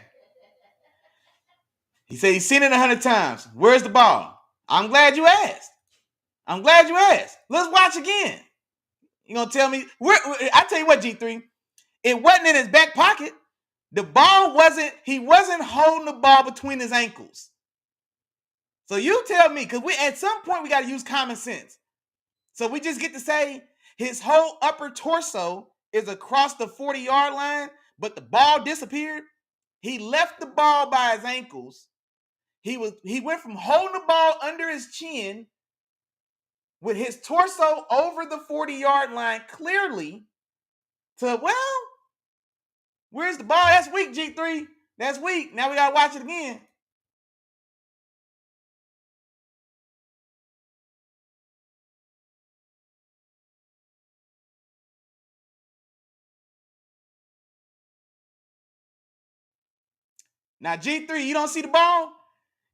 He said he's seen it 100 times. Where's the ball? I'm glad you asked. Let's watch again. You gonna tell me? I tell you what, G3. It wasn't in his back pocket. The ball wasn't. He wasn't holding the ball between his ankles. So you tell me, because at some point we got to use common sense. So we just get to say his whole upper torso is across the 40-yard line, but the ball disappeared. He left the ball by his ankles. He went from holding the ball under his chin with his torso over the 40-yard line clearly to, well, where's the ball? That's weak, G3. That's weak. Now we got to watch it again. Now, G3, you don't see the ball?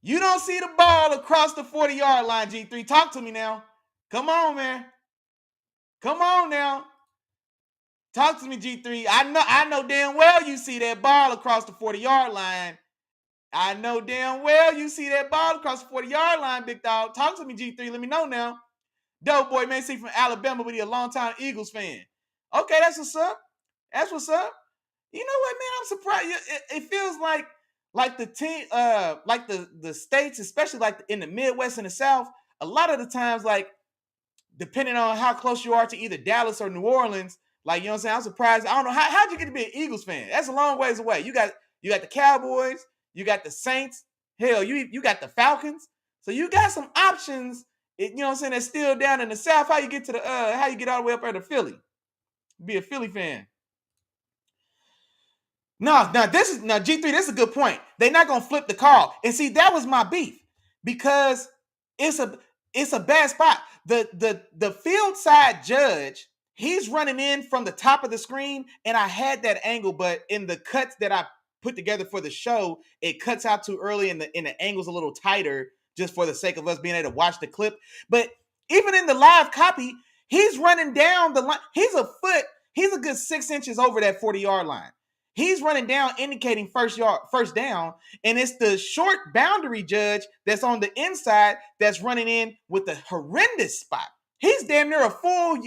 You don't see the ball across the 40-yard line, G3. Talk to me now. Come on, man. Come on now. Talk to me, G3. I know damn well you see that ball across the 40-yard line. I know damn well you see that ball across the 40-yard line, big dog. Talk to me, G3. Let me know now. Dope boy, man, see from Alabama, but he a longtime Eagles fan. Okay, that's what's up. That's what's up. You know what, man? I'm surprised. It feels like the team, like the states, especially like in the Midwest and the South, a lot of the times, like, depending on how close you are to either Dallas or New Orleans, like, you know what I'm saying? I'm surprised. I don't know how'd you get to be an Eagles fan? That's a long ways away. You got the Cowboys, you got the Saints, hell, you got the Falcons. So you got some options, you know what I'm saying, that's still down in the South. How you get to how you get all the way up there to Philly? Be a Philly fan. No, G3, this is a good point. They're not gonna flip the call. And see, that was my beef, because it's a bad spot. The field side judge, he's running in from the top of the screen, and I had that angle, but in the cuts that I put together for the show, it cuts out too early, and the angle's a little tighter, just for the sake of us being able to watch the clip. But even in the live copy, He's running down the line. He's a good 6 inches over that 40-yard line. He's running down, indicating first down, and it's the short boundary judge that's on the inside that's running in with a horrendous spot. He's damn near a full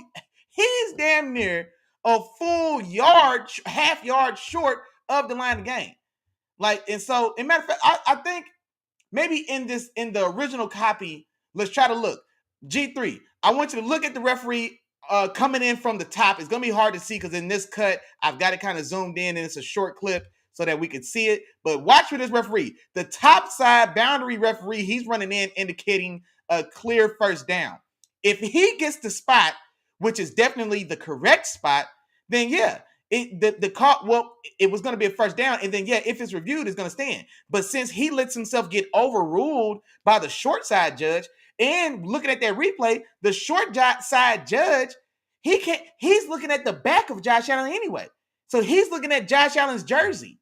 half yard short of the line of game. Like, and so, in matter of fact, I think maybe in the original copy, let's try to look. G3, I want you to look at the referee coming in from the top. It's going to be hard to see because in this cut, I've got it kind of zoomed in and it's a short clip so that we can see it. But watch for this referee. The top side boundary referee, he's running in indicating a clear first down. If he gets the spot, which is definitely the correct spot, then yeah, it was going to be a first down, and then yeah, if it's reviewed, it's going to stand. But since he lets himself get overruled by the short side judge, and looking at that replay, the short side judge, he's looking at the back of Josh Allen anyway. So he's looking at Josh Allen's jersey.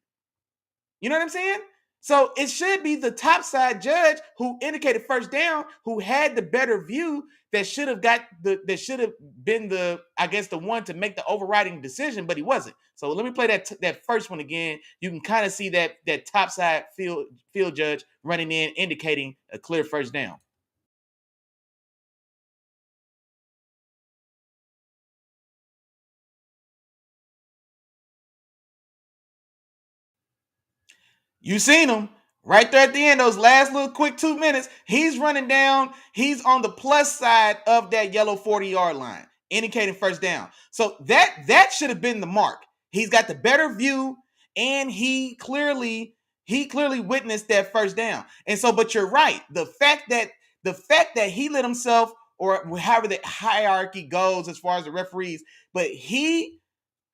You know what I'm saying? So it should be the top side judge who indicated first down, who had the better view, that should have been the one to make the overriding decision, but he wasn't. So let me play that first one again. You can kind of see that top side field judge running in, indicating a clear first down. You seen him right there at the end, those last little quick 2 minutes. He's running down. He's on the plus side of that yellow 40-yard line, indicating first down. So that should have been the mark. He's got the better view, and he clearly witnessed that first down. And so, but you're right. The fact that he let himself, or however the hierarchy goes as far as the referees, but he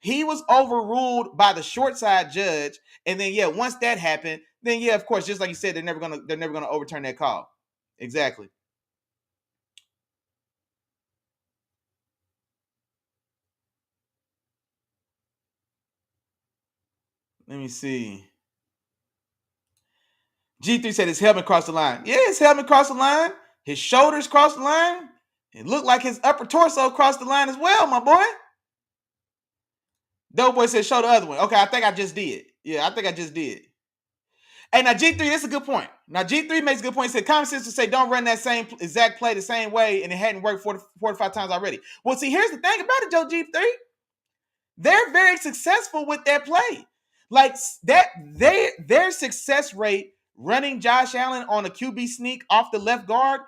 was overruled by the short side judge, and then yeah, once that happened, then yeah, of course, just like you said, they're never gonna overturn that call. Exactly. Let me see. G3 said his helmet crossed the line. Yeah, his helmet crossed the line. His shoulders crossed the line. It looked like his upper torso crossed the line as well, my boy. Doughboy said, show the other one. Okay, I think I just did. Yeah, I think I just did. Hey, now G3, this is a good point. Now G3 makes a good point. He said, common sense to say don't run that same exact play the same way, and it hadn't worked 45 times already. Well, see, here's the thing about it, Joe G3. They're very successful with that play. Like that, their success rate running Josh Allen on a QB sneak off the left guard,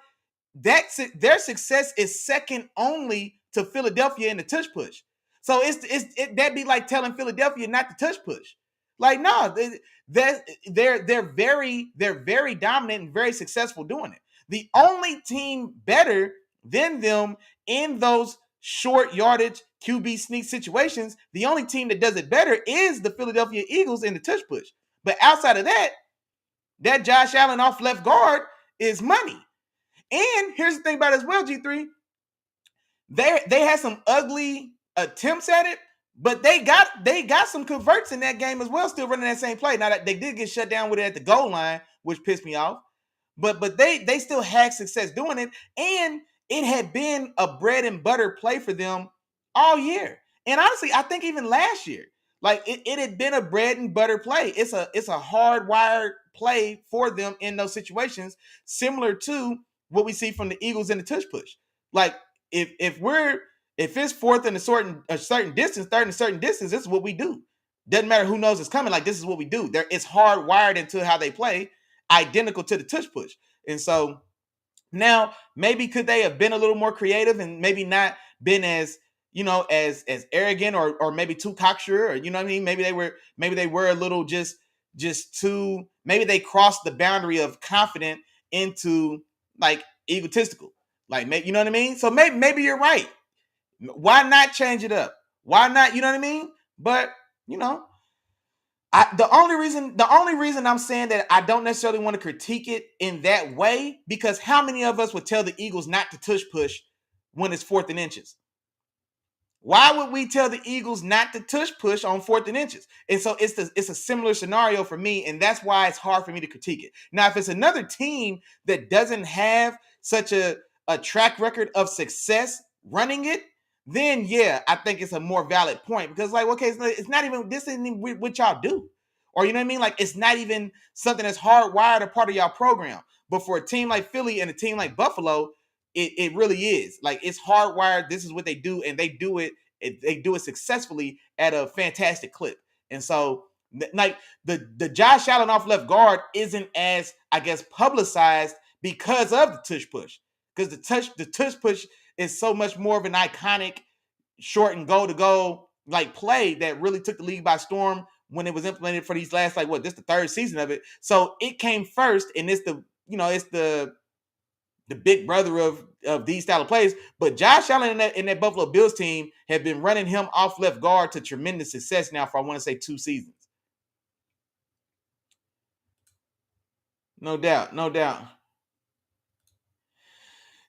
their success is second only to Philadelphia in the tush push. So that'd be like telling Philadelphia not to tush push. Like, no, they're very dominant and very successful doing it. The only team better than them in those short yardage QB sneak situations, the only team that does it better is the Philadelphia Eagles in the tush push. But outside of that Josh Allen off left guard is money. And here's the thing about it as well, G3. They had some ugly attempts at it, but they got some converts in that game as well, still running that same play. Now that they did get shut down with it at the goal line, which pissed me off. But they still had success doing it, and it had been a bread and butter play for them all year. And honestly, I think even last year, like it had been a bread and butter play. It's a hardwired play for them in those situations, similar to what we see from the Eagles in the tush push. Like if it's fourth in a certain distance, third in a certain distance, this is what we do. Doesn't matter who knows it's coming. Like, this is what we do. It's hardwired into how they play, identical to the tush push. And so now maybe could they have been a little more creative and maybe not been as arrogant or maybe too cocksure, or you know what I mean? Maybe they were a little just too, maybe they crossed the boundary of confident into like egotistical. Like, you know what I mean? So maybe you're right. Why not change it up? Why not? You know what I mean? But the only reason I'm saying that I don't necessarily want to critique it in that way, because how many of us would tell the Eagles not to tush push when it's 4th and inches? Why would we tell the Eagles not to tush push on 4th and inches? And so it's a similar scenario for me, and that's why it's hard for me to critique it. Now, if it's another team that doesn't have such a track record of success running it, then yeah, I think it's a more valid point because like, okay, it's not even, this isn't even what y'all do. Or you know what I mean? Like it's not even something that's hardwired a part of y'all program. But for a team like Philly and a team like Buffalo, it really is. Like it's hardwired. This is what they do, and they do it successfully at a fantastic clip. And so like the Josh Allen off left guard isn't as, I guess, publicized because of the tush push. Because the tush push is so much more of an iconic short and goal to goal like play that really took the league by storm when it was implemented for these last, like, what, this the third season of it. So it came first, and it's the, it's the big brother of these style of plays. But Josh Allen in that Buffalo Bills team have been running him off left guard to tremendous success now for, I want to say, 2 seasons. No doubt.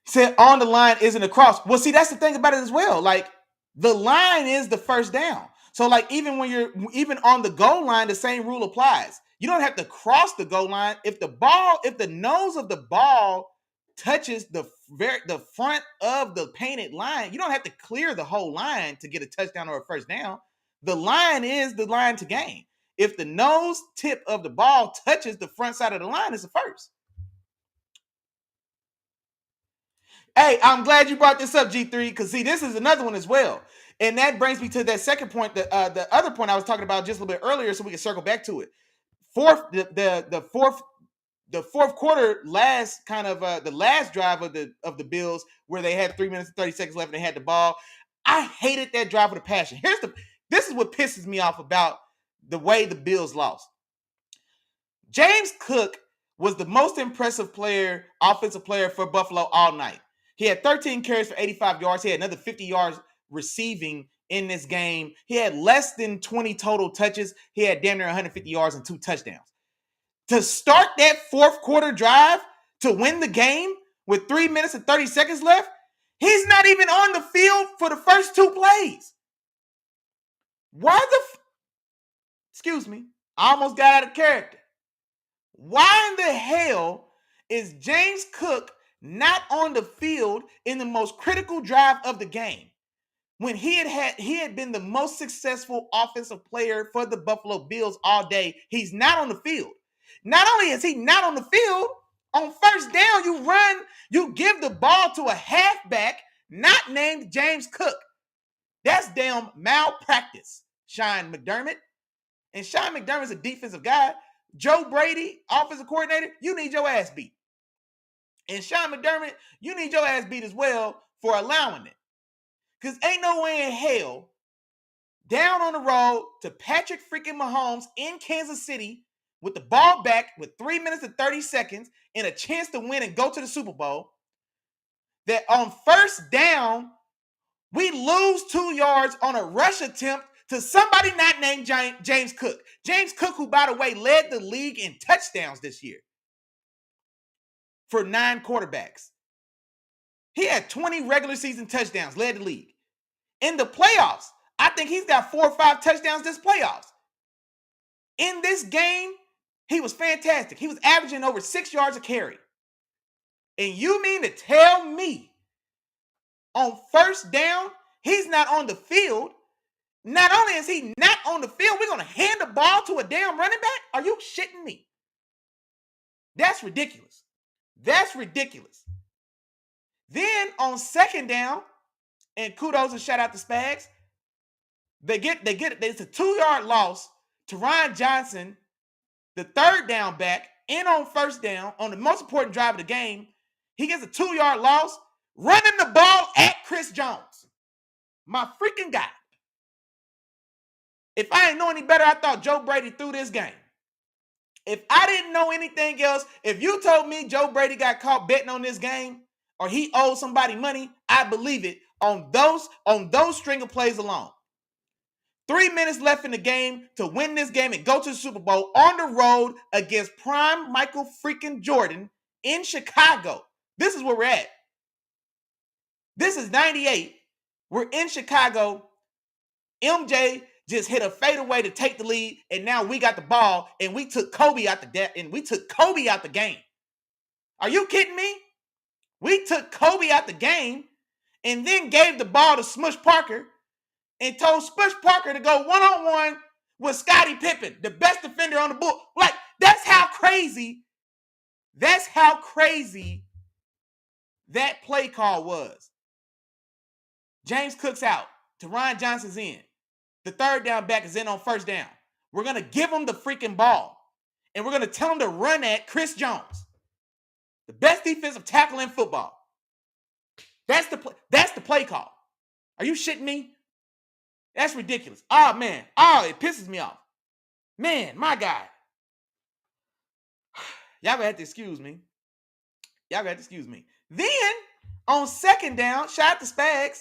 Said on the line isn't a cross. Well, see, that's the thing about it as well. Like the line is the first down. So like even when you're even on the goal line, the same rule applies. You don't have to cross the goal line. If the nose of the ball touches the front of the painted line, you don't have to clear the whole line to get a touchdown or a first down. The line is the line to gain. If the nose tip of the ball touches the front side of the line, it's a first. Hey, I'm glad you brought this up, G3, because see, this is another one as well. And that brings me to that second point, the other point I was talking about just a little bit earlier, so we can circle back to it. The fourth quarter, last kind of the last drive of the Bills, where they had 3 minutes and 30 seconds left and they had the ball. I hated that drive with a passion. This is what pisses me off about the way the Bills lost. James Cook was the most impressive offensive player for Buffalo all night. He had 13 carries for 85 yards. He had another 50 yards receiving in this game. He had less than 20 total touches. He had damn near 150 yards and 2 touchdowns. To start that fourth quarter drive to win the game with 3 minutes and 30 seconds left, he's not even on the field for the first 2 plays. Excuse me, I almost got out of character. Why in the hell is James Cook not on the field in the most critical drive of the game when he had been the most successful offensive player for the Buffalo Bills all day? He's not on the field. Not only is he not on the field, on first down you give the ball to a halfback not named James Cook. That's damn malpractice, Sean McDermott. And Sean McDermott's a defensive guy. Joe Brady, offensive coordinator, you need your ass beat. And Sean McDermott, you need your ass beat as well for allowing it. Because ain't no way in hell, down on the road to Patrick freaking Mahomes in Kansas City with the ball back with 3 minutes and 30 seconds and a chance to win and go to the Super Bowl, that on first down, we lose 2 yards on a rush attempt to somebody not named James Cook. James Cook, who, by the way, led the league in touchdowns this year for 9 quarterbacks. He had 20 regular season touchdowns, led the league. In the playoffs, I think he's got 4 or 5 touchdowns this playoffs. In this game, he was fantastic. He was averaging over 6 yards a carry. And you mean to tell me on first down, he's not on the field? Not only is he not on the field, we're going to hand the ball to a damn running back? Are you shitting me? That's ridiculous. That's ridiculous. Then on second down, and kudos and shout out to Spags, they get it. It's a 2-yard loss to Ryan Johnson, the third down back, and on first down, on the most important drive of the game, he gets a 2-yard loss, running the ball at Chris Jones. My freaking guy. If I didn't know any better, I thought Joe Brady threw this game. If I didn't know anything else, if you told me Joe Brady got caught betting on this game or he owed somebody money, I believe it on those string of plays alone. 3 minutes left in the game to win this game and go to the Super Bowl on the road against prime Michael freaking Jordan in Chicago. This is where we're at. This is 98. We're in Chicago. MJ just hit a fadeaway to take the lead, and now we got the ball, and we took Kobe out the game. Are you kidding me? We took Kobe out the game, and then gave the ball to Smush Parker and told Smush Parker to go one-on-one with Scottie Pippen, the best defender on the book. Like, that's how crazy that play call was. James Cook's out. Teron Johnson's in. The third down back is in on first down. We're going to give him the freaking ball. And we're going to tell him to run at Chris Jones, the best defensive tackle in football. That's the play call. Are you shitting me? That's ridiculous. Oh, man. Oh, it pisses me off. Man, my God. Y'all gonna have to excuse me. Then, on second down, shout out to Spags.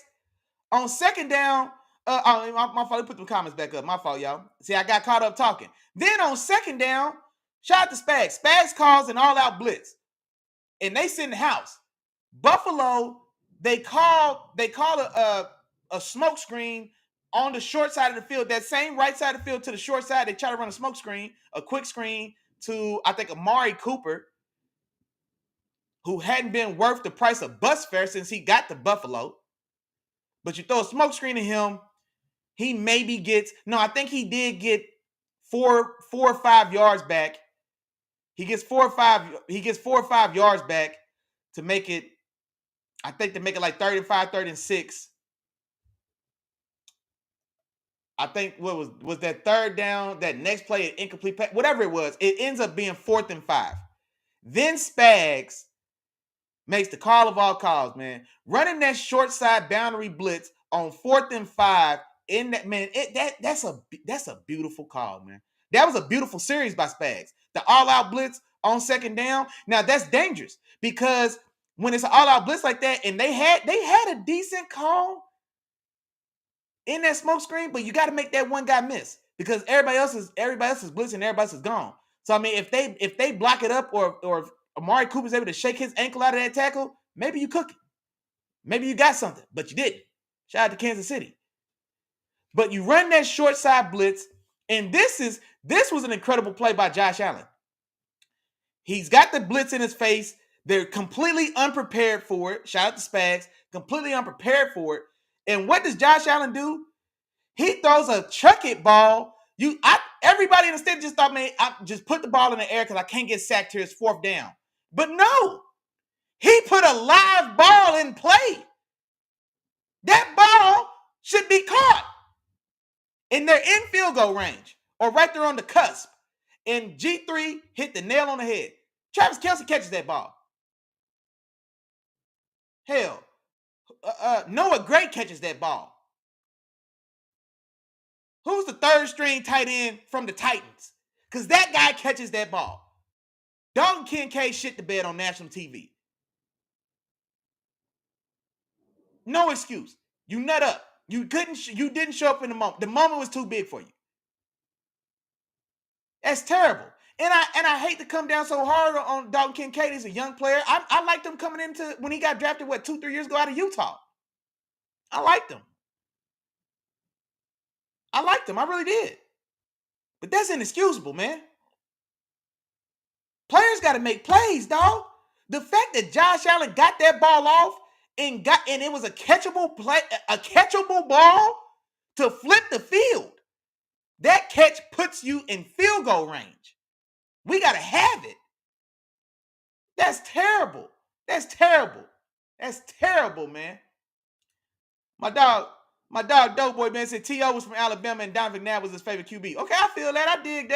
On second down, my fault. Put the comments back up. My fault, y'all. See, I got caught up talking. Then on second down, shout out to Spags. Spags calls an all-out blitz, and they sit in the house. Buffalo, they call a smoke screen on the short side of the field. That same right side of the field to the short side, they try to run a smoke screen, a quick screen to, I think, Amari Cooper, who hadn't been worth the price of bus fare since he got to Buffalo. But you throw a smoke screen at him, he maybe gets, no, I think he did get 4 or 5 yards back. He gets 4 or 5 yards back to make it, I think, to make it like 35, 36. I think what was that third down, that next play, an incomplete pass, whatever it was, it ends up being 4th and 5. Then Spags makes the call of all calls, man. Running that short side boundary blitz on 4th and 5 in that, man, that's a beautiful call, man. That was a beautiful series by Spags. The all-out blitz on second down. Now that's dangerous because when it's an all-out blitz like that, and they had a decent call in that smoke screen, but you got to make that one guy miss because everybody else is blitzing, everybody else is gone. So I mean, if they block it up, or if Amari Cooper's able to shake his ankle out of that tackle, maybe you cook it. Maybe you got something, but you didn't. Shout out to Kansas City. But you run that short side blitz, and this was an incredible play by Josh Allen. He's got the blitz in his face. They're completely unprepared for it. Shout out to Spags. Completely unprepared for it. And what does Josh Allen do? He throws a chuck it ball. Everybody in the stadium just thought, man, I just put the ball in the air because I can't get sacked here. It's 4th down. But no, he put a live ball in play. That ball should be caught. And they're in field goal range or right there on the cusp. And G3 hit the nail on the head. Travis Kelce catches that ball. Hell, Noah Gray catches that ball. Who's the third string tight end from the Titans? Because that guy catches that ball. Dalton Kincaid shit the bed on national TV. No excuse. You nut up. You didn't show up in the moment. The moment was too big for you. That's terrible. And I hate to come down so hard on Dalton Kincaid. He's a young player. I liked him coming into when he got drafted, 2-3 years ago out of Utah. I liked him. I really did. But that's inexcusable, man. Players got to make plays, dog. The fact that Josh Allen got that ball off and it was a catchable play, a catchable ball to flip the field. That catch puts you in field goal range. We got to have it. That's terrible. That's terrible, man. My dog Doughboy, man, said T.O. was from Alabama and Donovan McNabb was his favorite QB. Okay, I feel that. I dig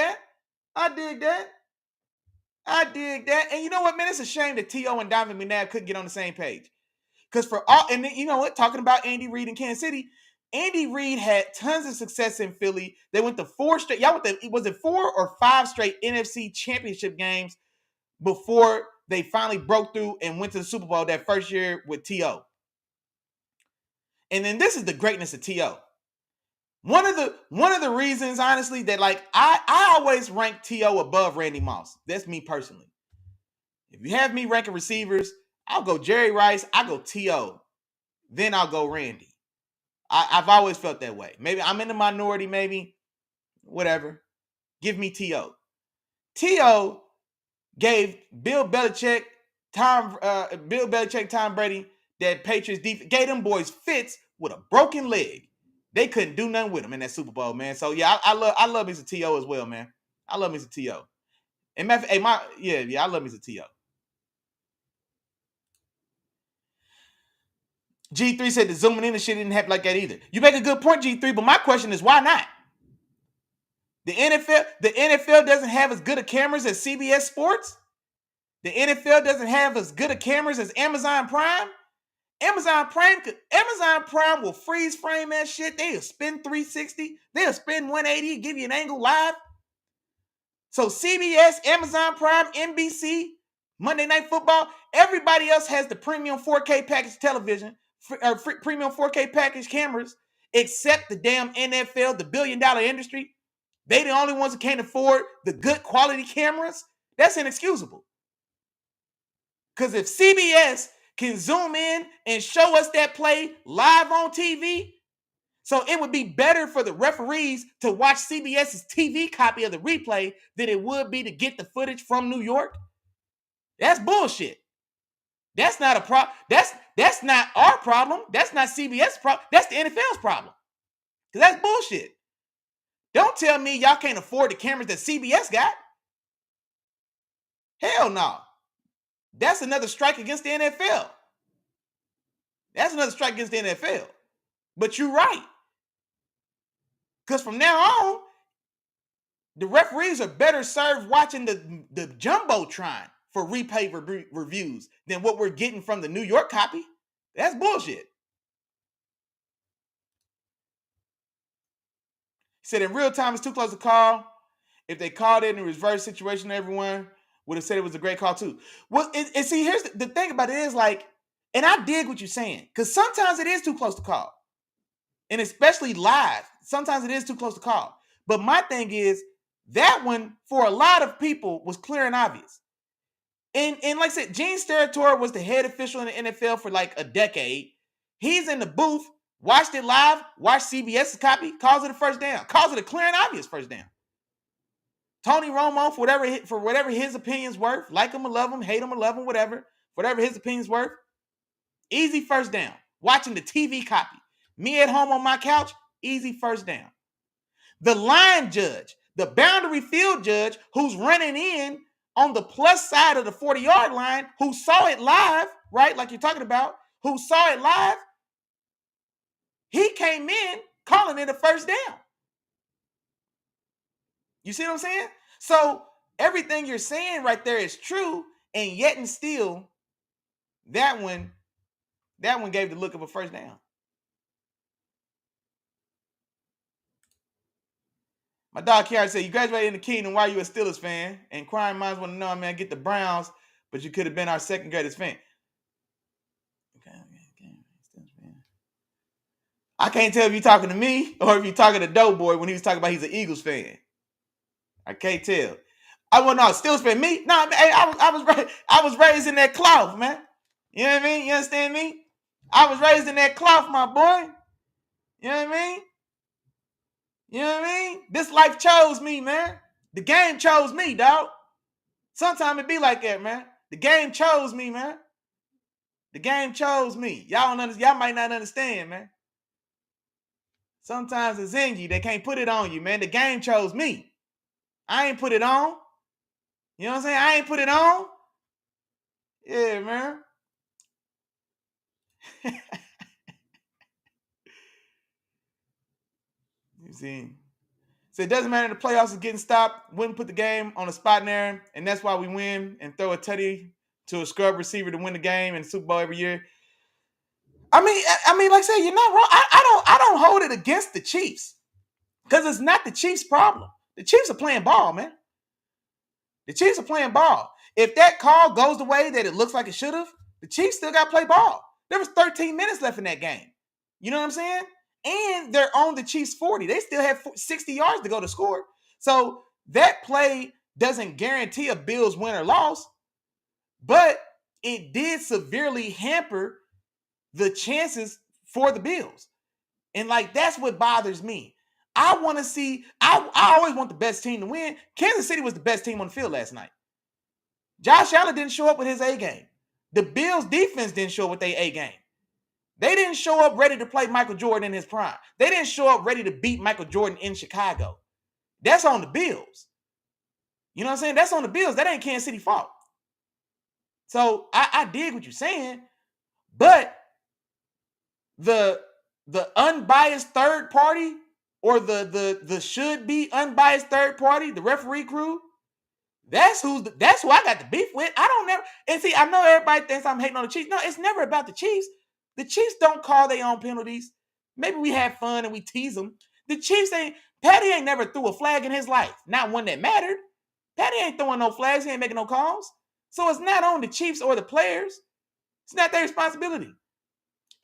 that. And you know what, man? It's a shame that T.O. and Donovan McNabb couldn't get on the same page. Because and then, you know what? Talking about Andy Reid in Kansas City, Andy Reid had tons of success in Philly. They went to 4 straight. Was it 4 or 5 straight NFC championship games before they finally broke through and went to the Super Bowl that first year with T.O. And then this is the greatness of T.O. One of the reasons, honestly, that I always rank T.O. above Randy Moss. That's me personally. If you have me ranking receivers, I'll go Jerry Rice, I'll go T.O., then I'll go Randy. I've always felt that way. Maybe I'm in the minority, maybe. Whatever. Give me T.O. T.O. gave Bill Belichick, Tom Brady that Patriots defense gave them boys fits with a broken leg. They couldn't do nothing with them in that Super Bowl, man. So yeah, I love me some T.O. as well, man. I love me some T.O. And I love me some T.O. G3 said the zooming in and shit didn't happen like that either. You make a good point, G3, but my question is why not? The NFL doesn't have as good of cameras as CBS Sports. The NFL doesn't have as good of cameras as Amazon Prime. Amazon Prime will freeze frame that shit. They'll spin 360. They'll spin 180, give you an angle live. So CBS, Amazon Prime, NBC, Monday Night Football, everybody else has the premium 4K package television, or premium 4K package cameras, except the damn NFL, the billion-dollar industry. They the only ones who can't afford the good quality cameras. That's inexcusable. Because if CBS can zoom in and show us that play live on TV, so it would be better for the referees to watch CBS's TV copy of the replay than it would be to get the footage from New York. That's bullshit. That's not a problem. That's not our problem. That's not CBS's problem. That's the NFL's problem. Because that's bullshit. Don't tell me y'all can't afford the cameras that CBS got. Hell no. That's another strike against the NFL. That's another strike against the NFL. But you're right. Because from now on, the referees are better served watching the Jumbotron for replay reviews than what we're getting from the New York copy. That's bullshit. He said in real time, it's too close to call. If they called it in a reverse situation, everyone would have said it was a great call too. Well, and see, here's the thing about it is like, and I dig what you're saying, because sometimes it is too close to call. And especially live, sometimes it is too close to call. But my thing is, that one, for a lot of people, was clear and obvious. And like I said, Gene Steratore was the head official in the NFL for like a decade. He's in the booth, watched it live, watched CBS's copy, calls it a first down. Calls it a clear and obvious first down. Tony Romo, for whatever his opinion's worth, like him or love him, hate him or love him, whatever his opinion's worth, easy first down. Watching the TV copy. Me at home on my couch, easy first down. The line judge, the boundary field judge who's running in on the plus side of the 40-yard line, who saw it live, right, like you're talking about, who saw it live, he came in calling it a first down. You see what I'm saying? So everything you're saying right there is true, and yet and still, that one gave the look of a first down. My dog Kiara said, you graduated in the Kingdom. Why are you a Steelers fan? And Crime Minds want to know, man, get the Browns, but you could have been our second greatest fan. Okay. I can't tell if you're talking to me or if you're talking to Doughboy when he was talking about he's an Eagles fan. I can't tell. I wasn't a Steelers fan. Me? No, I was raised in that cloth, man. You know what I mean? You understand me? I was raised in that cloth, my boy. You know what I mean? You know what I mean? This life chose me, man. The game chose me, dog. Sometimes it be like that, man. The game chose me, man. The game chose me. Y'all might not understand, man. Sometimes it's in you. They can't put it on you, man. The game chose me. I ain't put it on. You know what I'm saying? I ain't put it on. Yeah, man. You see? So it doesn't matter. The playoffs is getting stopped. Wouldn't put the game on a spot in there, and that's why we win and throw a tutty to a scrub receiver to win the game in the Super Bowl every year. I mean, like I said, you're not wrong. I don't hold it against the Chiefs because it's not the Chiefs' problem. The Chiefs are playing ball, man. The Chiefs are playing ball. If that call goes the way that it looks like it should have, the Chiefs still got to play ball. There was 13 minutes left in that game. You know what I'm saying? And they're on the Chiefs 40. They still have 60 yards to go to score. So that play doesn't guarantee a Bills win or loss, but it did severely hamper the chances for the Bills. And like, that's what bothers me. I want to see, I always want the best team to win. Kansas City was the best team on the field last night. Josh Allen didn't show up with his A game. The Bills defense didn't show up with their A game. They didn't show up ready to play Michael Jordan in his prime. They didn't show up ready to beat Michael Jordan in Chicago. That's on the Bills. You know what I'm saying? That's on the Bills. That ain't Kansas City fault. So I dig what you're saying, but the unbiased third party or the should be unbiased third party, the referee crew, that's who I got the beef with. I don't never, and see, I know everybody thinks I'm hating on the Chiefs. No, it's never about the Chiefs. The Chiefs don't call their own penalties. Maybe we have fun and we tease them. The Chiefs Patty ain't never threw a flag in his life. Not one that mattered. Patty ain't throwing no flags. He ain't making no calls. So it's not on the Chiefs or the players. It's not their responsibility.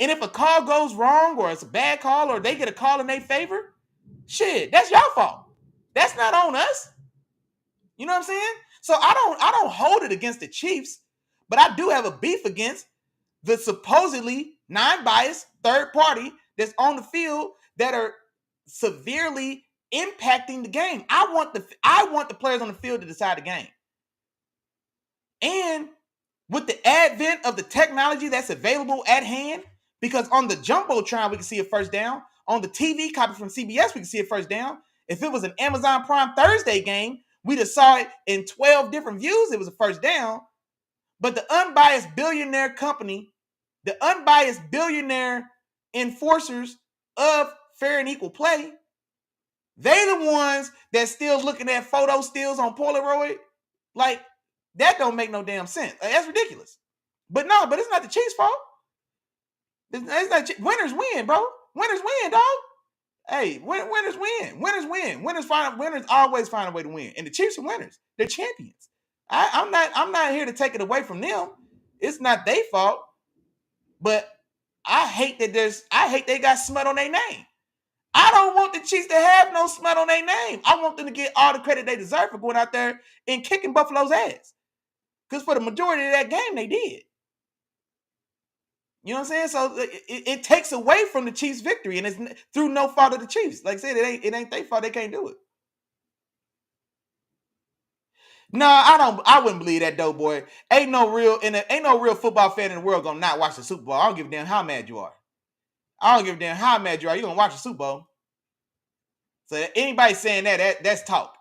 And if a call goes wrong or it's a bad call or they get a call in their favor, shit, that's your fault. That's not on us. You know what I'm saying? So I don't hold it against the Chiefs, but I do have a beef against the supposedly non-biased third party that's on the field that are severely impacting the game. I want the players on the field to decide the game. And with the advent of the technology that's available at hand, because on the Jumbotron we can see a first down, on the TV copy from CBS we can see a first down. If it was an Amazon Prime Thursday game, we'd have saw it in 12 different views. It was a first down. But the unbiased billionaire company, the unbiased billionaire enforcers of fair and equal play, they the ones that still looking at photo stills on Polaroid. Like, that don't make no damn sense. That's ridiculous. But it's not the Chiefs' fault. It's not. Winners win, bro. Winners win, dog. Hey, winners win. Winners win. Winners always find a way to win. And the Chiefs are winners. They're champions. I'm not here to take it away from them. It's not their fault. But I hate they got smut on their name. I don't want the Chiefs to have no smut on their name. I want them to get all the credit they deserve for going out there and kicking Buffalo's ass. Because for the majority of that game, they did. You know what I'm saying? So it takes away from the Chiefs' victory, and it's through no fault of the Chiefs. Like I said, it ain't their fault. They can't do it. No, I wouldn't believe that, though, boy. Ain't no real football fan in the world gonna not watch the Super Bowl. I don't give a damn how mad you are. I don't give a damn how mad you are. You're gonna watch the Super Bowl. So anybody saying that's talk.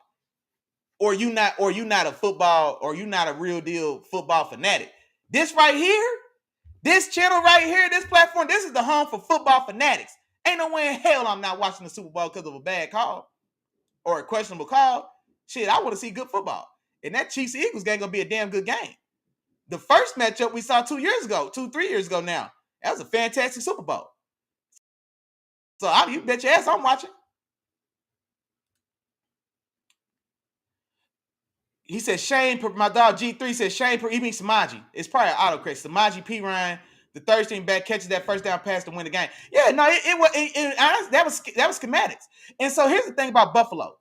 Or you not a football, or you not a real deal football fanatic. This right here, this channel right here, this platform, this is the home for football fanatics. Ain't no way in hell I'm not watching the Super Bowl because of a bad call or a questionable call. Shit, I want to see good football. And that Chiefs-Eagles game gonna be a damn good game. The first matchup we saw 3 years ago now, that was a fantastic Super Bowl. So you bet your ass I'm watching. He said Shane, my dog G3 said Shane, he means Samaji. It's probably an autocorrect. Samaji P. Ryan, the third string back, catches that first down pass to win the game. Yeah, no, that was schematics. And so here's the thing about Buffalo.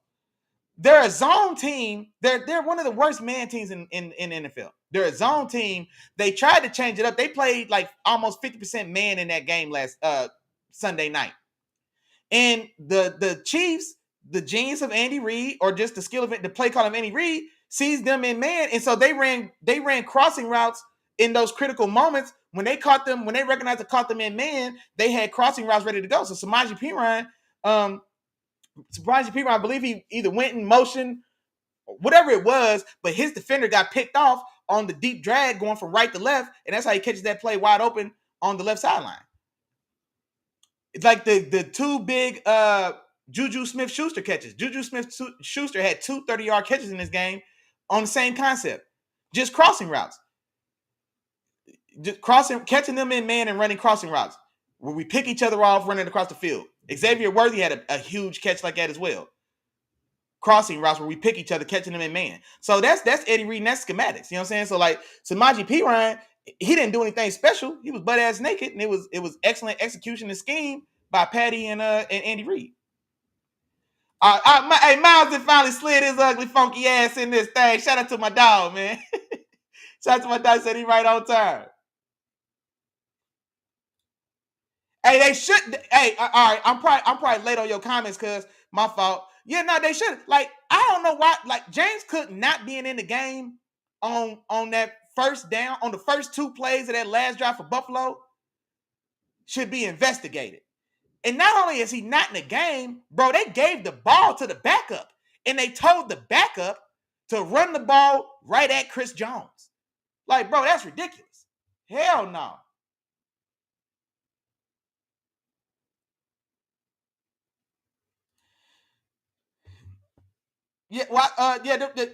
They're a zone team. They're one of the worst man teams in NFL. They're a zone team. They tried to change it up. They played like almost 50% man in that game last Sunday night. And the Chiefs, the genius of Andy Reid, or just the skill of it, the play call of Andy Reid, sees them in man, and so they ran crossing routes in those critical moments when they recognized they caught them in man. They had crossing routes ready to go. So Samaje Perine, I believe he either went in motion, whatever it was, but his defender got picked off on the deep drag going from right to left, and that's how he catches that play wide open on the left sideline. It's like the two big Juju Smith-Schuster catches. Juju Smith-Schuster had 2 30-yard catches in this game on the same concept. Just crossing routes. Just catching them in man and running crossing routes where we pick each other off running across the field. Xavier Worthy had a huge catch like that as well. Crossing routes where we pick each other, catching them in man. So that's Eddie Reid and that's schematics. You know what I'm saying? So like Samaje Perine, he didn't do anything special. He was butt ass naked, and it was excellent execution and scheme by Patty and Andy Reid. Hey, Miles done finally slid his ugly, funky ass in this thing. Shout out to my dog, man. Shout out to my dog. Said he right on time. Hey, they should. Hey, all right. I'm probably late on your comments because my fault. Yeah, no, they should. Like, I don't know why. Like, James Cook not being in the game on that first down, on the first 2 plays of that last drive for Buffalo, should be investigated. And not only is he not in the game, bro, they gave the ball to the backup. And they told the backup to run the ball right at Chris Jones. Like, bro, that's ridiculous. Hell no. Yeah,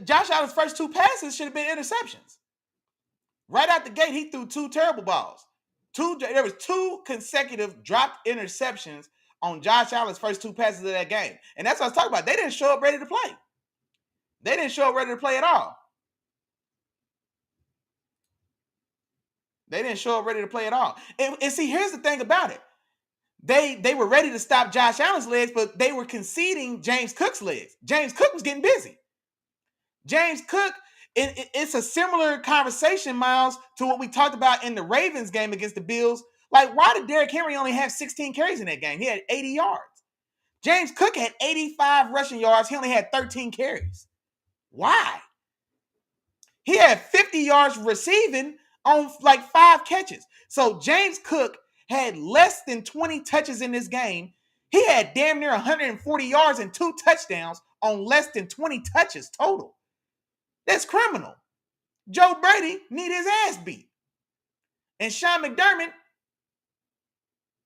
Josh Allen's first 2 passes should have been interceptions. Right out the gate, he threw 2 terrible balls. There was 2 consecutive dropped interceptions on Josh Allen's first 2 passes of that game. And that's what I was talking about. They didn't show up ready to play. They didn't show up ready to play at all. They didn't show up ready to play at all. And see, here's the thing about it. They were ready to stop Josh Allen's legs, but they were conceding James Cook's legs. James Cook was getting busy. James Cook, it's a similar conversation, Miles, to what we talked about in the Ravens game against the Bills. Like, why did Derrick Henry only have 16 carries in that game? He had 80 yards. James Cook had 85 rushing yards. He only had 13 carries. Why? He had 50 yards receiving on like 5 catches. So James Cook had less than 20 touches in this game. He had damn near 140 yards and 2 touchdowns on less than 20 touches total. That's criminal. Joe Brady need his ass beat. And Sean McDermott,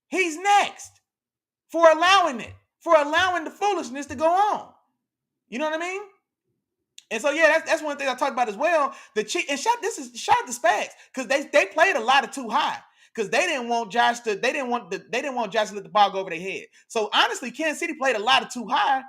he's next for allowing the foolishness to go on. You know what I mean? And so, yeah, that's one thing I talked about as well. Shout the Spags, because they played a lot of too high, because they didn't want Josh to let the ball go over their head. So honestly, Kansas City played a lot of too high,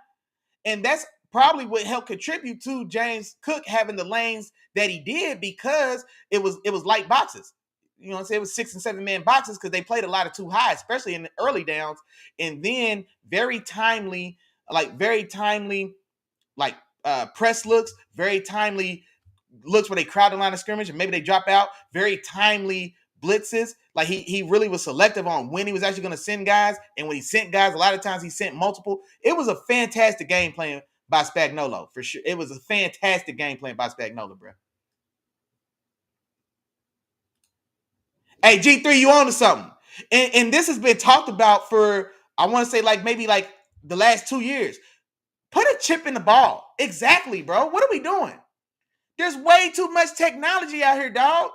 and that's probably what helped contribute to James Cook having the lanes that he did, because it was light boxes. You know what I'm saying? It was 6 and 7 man boxes, because they played a lot of too high, especially in the early downs, and then very timely press looks, very timely looks where they crowd the line of scrimmage and maybe they drop out, very timely blitzes. Like he really was selective on when he was actually going to send guys, and when he sent guys, a lot of times he sent multiple. It was a fantastic game plan by Spagnuolo, for sure. It was a fantastic game plan by Spagnuolo, bro. Hey, G3, you on to something. And this has been talked about for, I want to say, maybe the last 2 years. Put a chip in the ball. Exactly, bro. What are we doing? There's way too much technology out here, dog.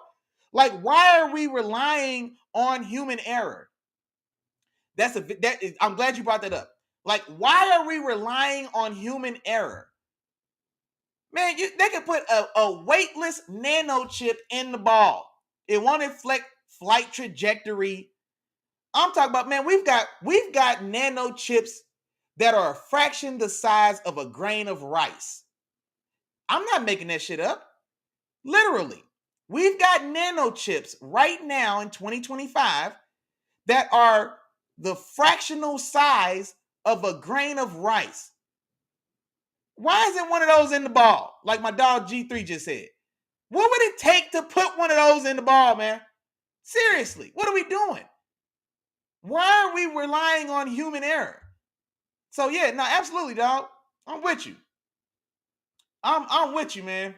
Like, why are we relying on human error? I'm glad you brought that up. Like, why are we relying on human error? Man, they could put a weightless nano chip in the ball. It won't inflect flight trajectory. I'm talking about, man, we've got nano chips that are a fraction the size of a grain of rice. I'm not making that shit up. Literally. We've got nano chips right now in 2025 that are the fractional size of a grain of rice. Why isn't one of those in the ball? Like my dog G3 just said. What would it take to put one of those in the ball, man? Seriously, what are we doing? Why are we relying on human error? So yeah, no, absolutely, dog. I'm with you. I'm with you, man.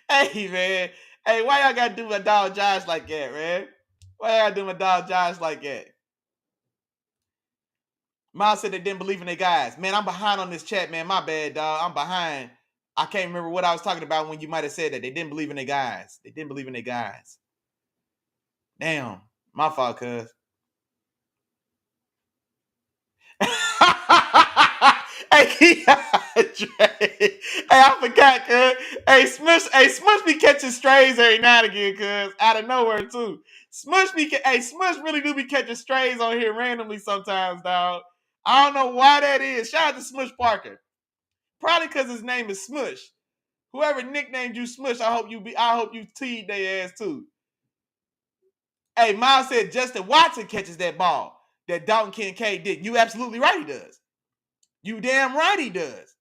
Hey, man. Hey, why y'all gotta do my dog Josh like that, man? Why y'all do my dog Josh like that? Miles said they didn't believe in their guys. Man, I'm behind on this chat, man. My bad, dog. I'm behind. I can't remember what I was talking about when you might have said that. They didn't believe in their guys. They didn't believe in their guys. Damn. My fault, cuz. Hey, I forgot, cuz. Hey, Smush be catching strays every now and again, cuz. Out of nowhere, too. Smush really do be catching strays on here randomly sometimes, dog. I don't know why that is. Shout out to Smush Parker. Probably because his name is Smush. Whoever nicknamed you Smush, I hope you teed their ass too. Hey, Miles said Justin Watson catches that ball that Dalton Kincaid did. You absolutely right, he does. You damn right he does.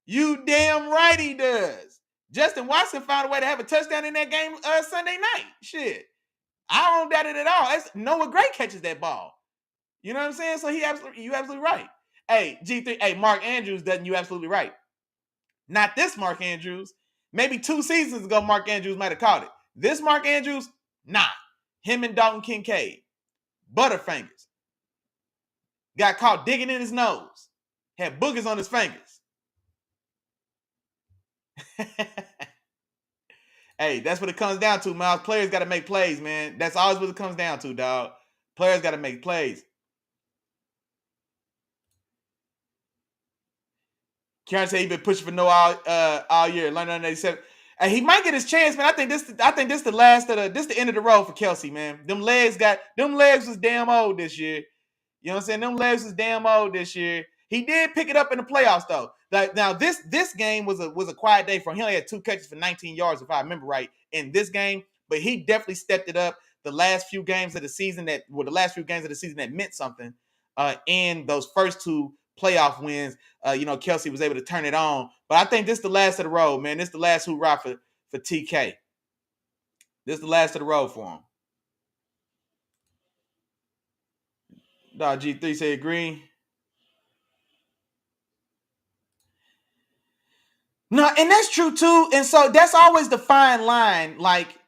You damn right he does. Justin Watson found a way to have a touchdown in that game Sunday night. Shit. I don't doubt it at all. Noah Gray catches that ball. You know what I'm saying? So you absolutely right. Hey, G3, hey, Mark Andrews doesn't, you absolutely right. Not this Mark Andrews. Maybe 2 seasons ago, Mark Andrews might have caught it. This Mark Andrews, nah. Him and Dalton Kincaid, Butterfingers. Got caught digging in his nose. Had boogers on his fingers. Hey, that's what it comes down to, Miles. Players got to make plays, man. That's always what it comes down to, dog. Players got to make plays. Karen said he been pushing for Noah all year. Learning 187. And he might get his chance, man. I think this the last of the end of the road for Kelce, man. Them legs was damn old this year. You know what I'm saying? Them legs was damn old this year. He did pick it up in the playoffs, though. Like, now, this game was a quiet day for him. He only had 2 catches for 19 yards, if I remember right, in this game. But he definitely stepped it up the last few games of the season that meant something. In those first 2 playoff wins, Kelce was able to turn it on. But I think this is the last of the road, man. This is the last hoorah for TK. This is the last of the road for him. Dog G3 said agree. No, and that's true too. And so that's always the fine line, like,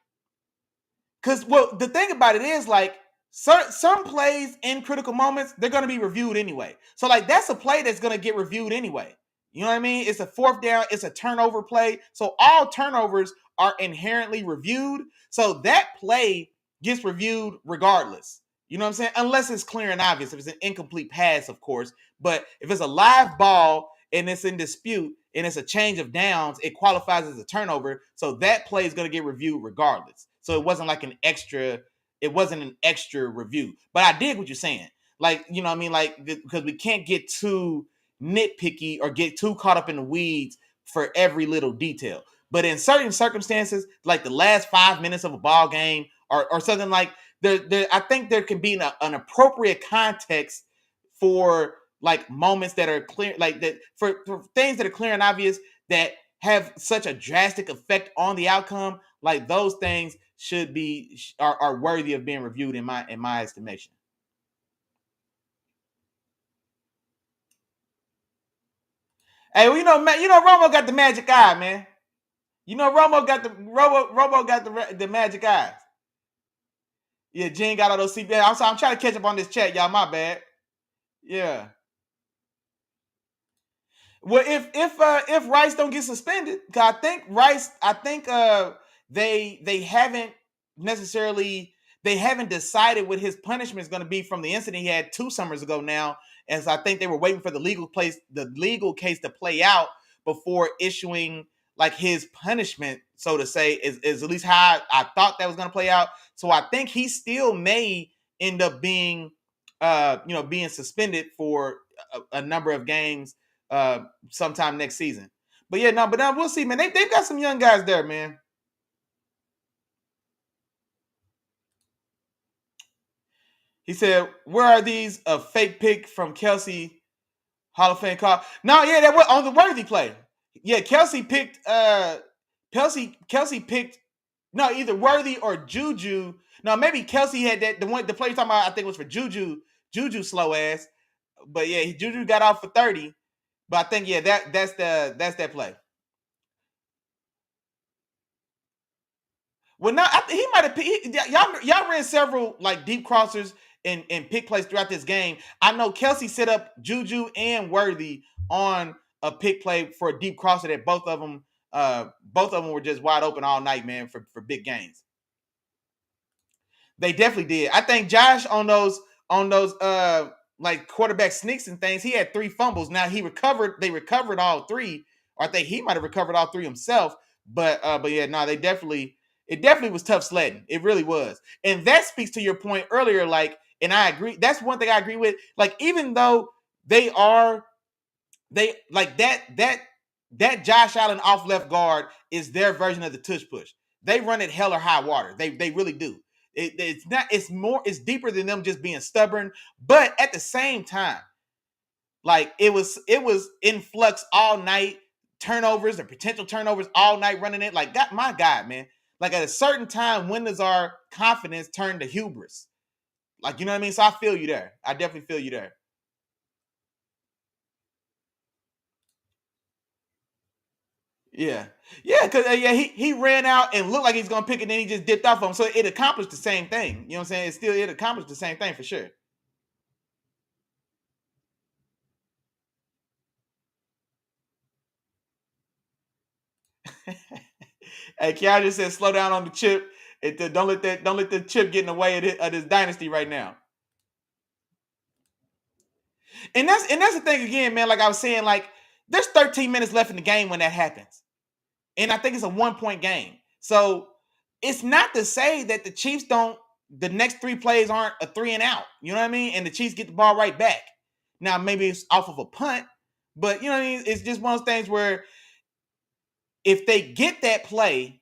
because the thing about it is, like, some plays in critical moments, they're going to be reviewed anyway. So, like, that's a play that's going to get reviewed anyway. You know what I mean? It's a 4th down. It's a turnover play. So all turnovers are inherently reviewed. So that play gets reviewed regardless. You know what I'm saying? Unless it's clear and obvious. If it's an incomplete pass, of course. But if it's a live ball and it's in dispute and it's a change of downs, it qualifies as a turnover. So that play is going to get reviewed regardless. So it wasn't like an extra review. But I dig what you're saying. Like, you know what I mean? Like, because we can't get too nitpicky or get too caught up in the weeds for every little detail. But in certain circumstances, like the last 5 minutes of a ball game or something, like, I think there can be an appropriate context for, like, moments that are clear, like that for things that are clear and obvious that have such a drastic effect on the outcome. Like, those things are worthy of being reviewed in my estimation. Hey, well, Romo got the magic eye, man. Romo got the magic eyes. Yeah, Gene got all those CPS. I'm trying to catch up on this chat, y'all. My bad. Yeah. Well, if Rice don't get suspended, because I think they haven't necessarily decided what his punishment is going to be from the incident he had 2 summers ago now. And so I think they were waiting for the legal case to play out before issuing, like, his punishment, so to say, is at least how I thought that was going to play out. So I think he still may end up being suspended for a number of games sometime next season. But yeah, but now we'll see, man. They've got some young guys there, man. He said, "Where are these a fake pick from Kelce Hall of Fame call?" No, yeah, that was on the Worthy play. Yeah, Kelce picked no, either Worthy or Juju. No, maybe Kelce had the play you're talking about, I think, was for Juju slow ass. But yeah, Juju got off for 30. But I think, yeah, that's that play. Well, no, he might have. Y'all ran several, like, deep crossers and pick plays throughout this game. I know Kelce set up Juju and Worthy on a pick play for a deep crosser that both of them were just wide open all night, man, for big gains. They definitely did. I think Josh on those like quarterback sneaks and things, he had 3 fumbles. Now they recovered all 3, or I think he might have recovered all 3 himself. But yeah, no, it definitely was tough sledding. It really was. And that speaks to your point earlier, like, and I agree. That's one thing I agree with. Like, even though they like that Josh Allen off left guard is their version of the tush push. They run it hell or high water. They really do. It's deeper than them just being stubborn. But at the same time, like, it was in flux all night. Turnovers and potential turnovers all night running it. Like, my God, man. Like, at a certain time, when does our confidence turn to hubris? Like, you know what I mean? So I feel you there. I definitely feel you there. Yeah, yeah, because he ran out and looked like he's gonna pick it, and then he just dipped off him. So it accomplished the same thing. You know what I'm saying? It accomplished the same thing for sure. Hey, Keanu just said, "Slow down on the chip. Don't let the chip get in the way of this dynasty right now." And that's the thing again, man. Like I was saying, like there's 13 minutes left in the game when that happens, and I think it's a 1 point game. So it's not to say that the Chiefs don't. The next three plays aren't a 3-and-out. You know what I mean? And the Chiefs get the ball right back. Now maybe it's off of a punt, but you know what I mean. It's just one of those things where if they get that play,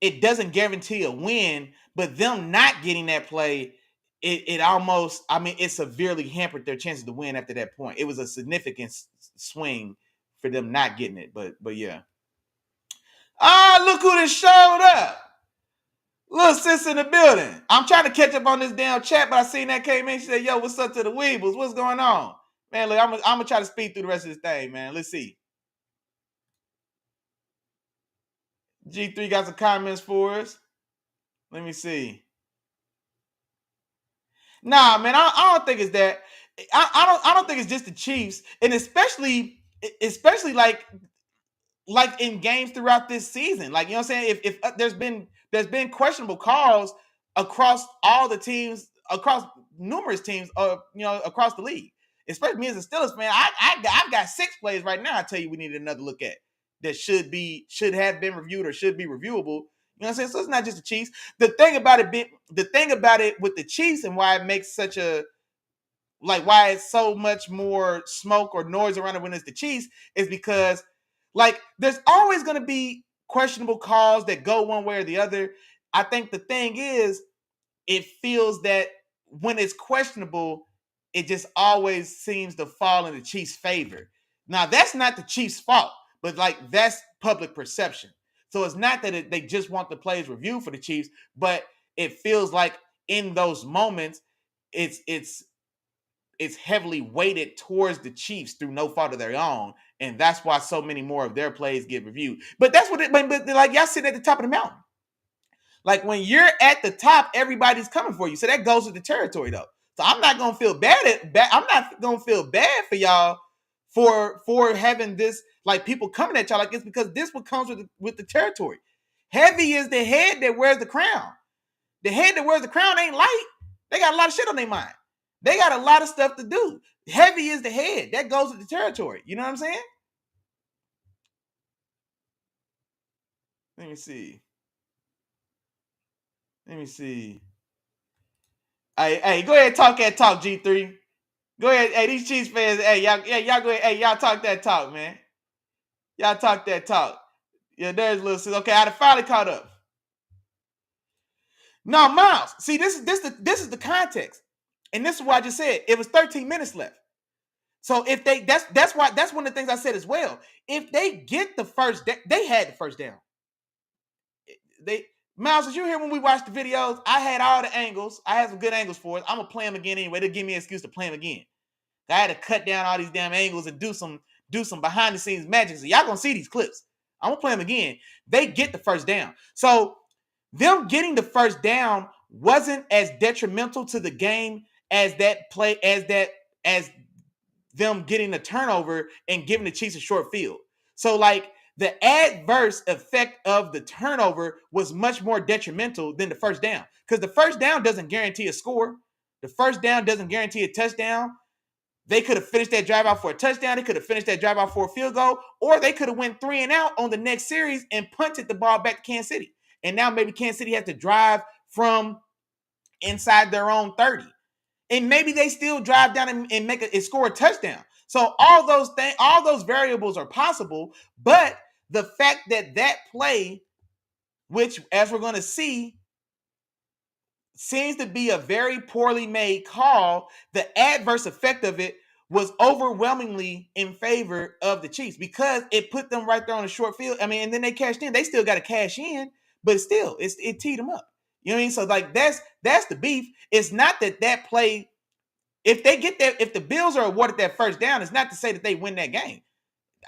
it doesn't guarantee a win, but them not getting that play, it almost, I mean, it severely hampered their chances to win after that point. It was a significant swing for them not getting it, but yeah. Ah, look who just showed up. Little sis in the building. I'm trying to catch up on this damn chat, but I seen that came in. She said, "Yo, what's up to the Weebles? What's going on?" Man, look, I'm gonna try to speed through the rest of this thing, man. Let's see. G3 got some comments for us. Let me see. Nah, man, I don't think it's that. I don't think it's just the Chiefs, and especially like in games throughout this season. Like you know what I'm saying. If there's been questionable calls across all the teams, across numerous teams, across the league. Especially me as a Steelers fan, I've got 6 plays right now. I tell you, we need another look at that should have been reviewed or should be reviewable. You know what I'm saying? So it's not just the Chiefs. The thing about it with the Chiefs and why it makes such a why it's so much more smoke or noise around it when it's the Chiefs is because like there's always going to be questionable calls that go one way or the other. I think the thing is it feels that when it's questionable, it just always seems to fall in the Chiefs' favor. Now that's not the Chiefs' fault, but like that's public perception. So it's not that they just want the plays reviewed for the Chiefs, but it feels like in those moments, it's heavily weighted towards the Chiefs through no fault of their own, and that's why so many more of their plays get reviewed. But that's what but like y'all sitting at the top of the mountain. Like when you're at the top, everybody's coming for you. So that goes with the territory though. So I'm not gonna feel I'm not gonna feel bad for y'all for having this like people coming at y'all like this because this what comes with the territory. Heavy is the head that wears the crown. The head that wears the crown ain't light. They got a lot of shit on their mind. They got a lot of stuff to do. Heavy is the head. That goes with the territory. You know what I'm saying? Let me see. Let me see. Hey, go ahead and talk that talk, G3. Go ahead. Hey, these Chiefs fans, y'all go ahead. Hey, y'all talk that talk, man. Y'all talk that talk. Yeah, there's Lil. Okay, I finally caught up. No, Miles. See, this is the context. And this is what I just said. It was 13 minutes left. So if that's one of the things I said as well. If they get the first, they had the first down. They Miles, was you here when we watched the videos? I had all the angles. I had some good angles for it. I'm gonna play them again anyway. They'll give me an excuse to play them again. I had to cut down all these damn angles and do some behind the scenes magic. So y'all gonna see these clips. I'm gonna play them again. They get the first down. So them getting the first down wasn't as detrimental to the game as as them getting the turnover and giving the Chiefs a short field. So like the adverse effect of the turnover was much more detrimental than the first down because the first down doesn't guarantee a score. The first down doesn't guarantee a touchdown. They could have finished that drive out for a touchdown. They could have finished that drive out for a field goal, or they could have went 3-and-out on the next series and punted the ball back to Kansas City. And now maybe Kansas City has to drive from inside their own 30. And maybe they still drive down and make and score a touchdown. So all those variables are possible, but the fact that play, which as we're going to see, seems to be a very poorly made call, the adverse effect of it was overwhelmingly in favor of the Chiefs because it put them right there on the short field. I mean, and then they cashed in. They still got to cash in, but still, it teed them up. You know what I mean? So like that's the beef. It's not that play. If they get that, if the Bills are awarded that first down, it's not to say that they win that game.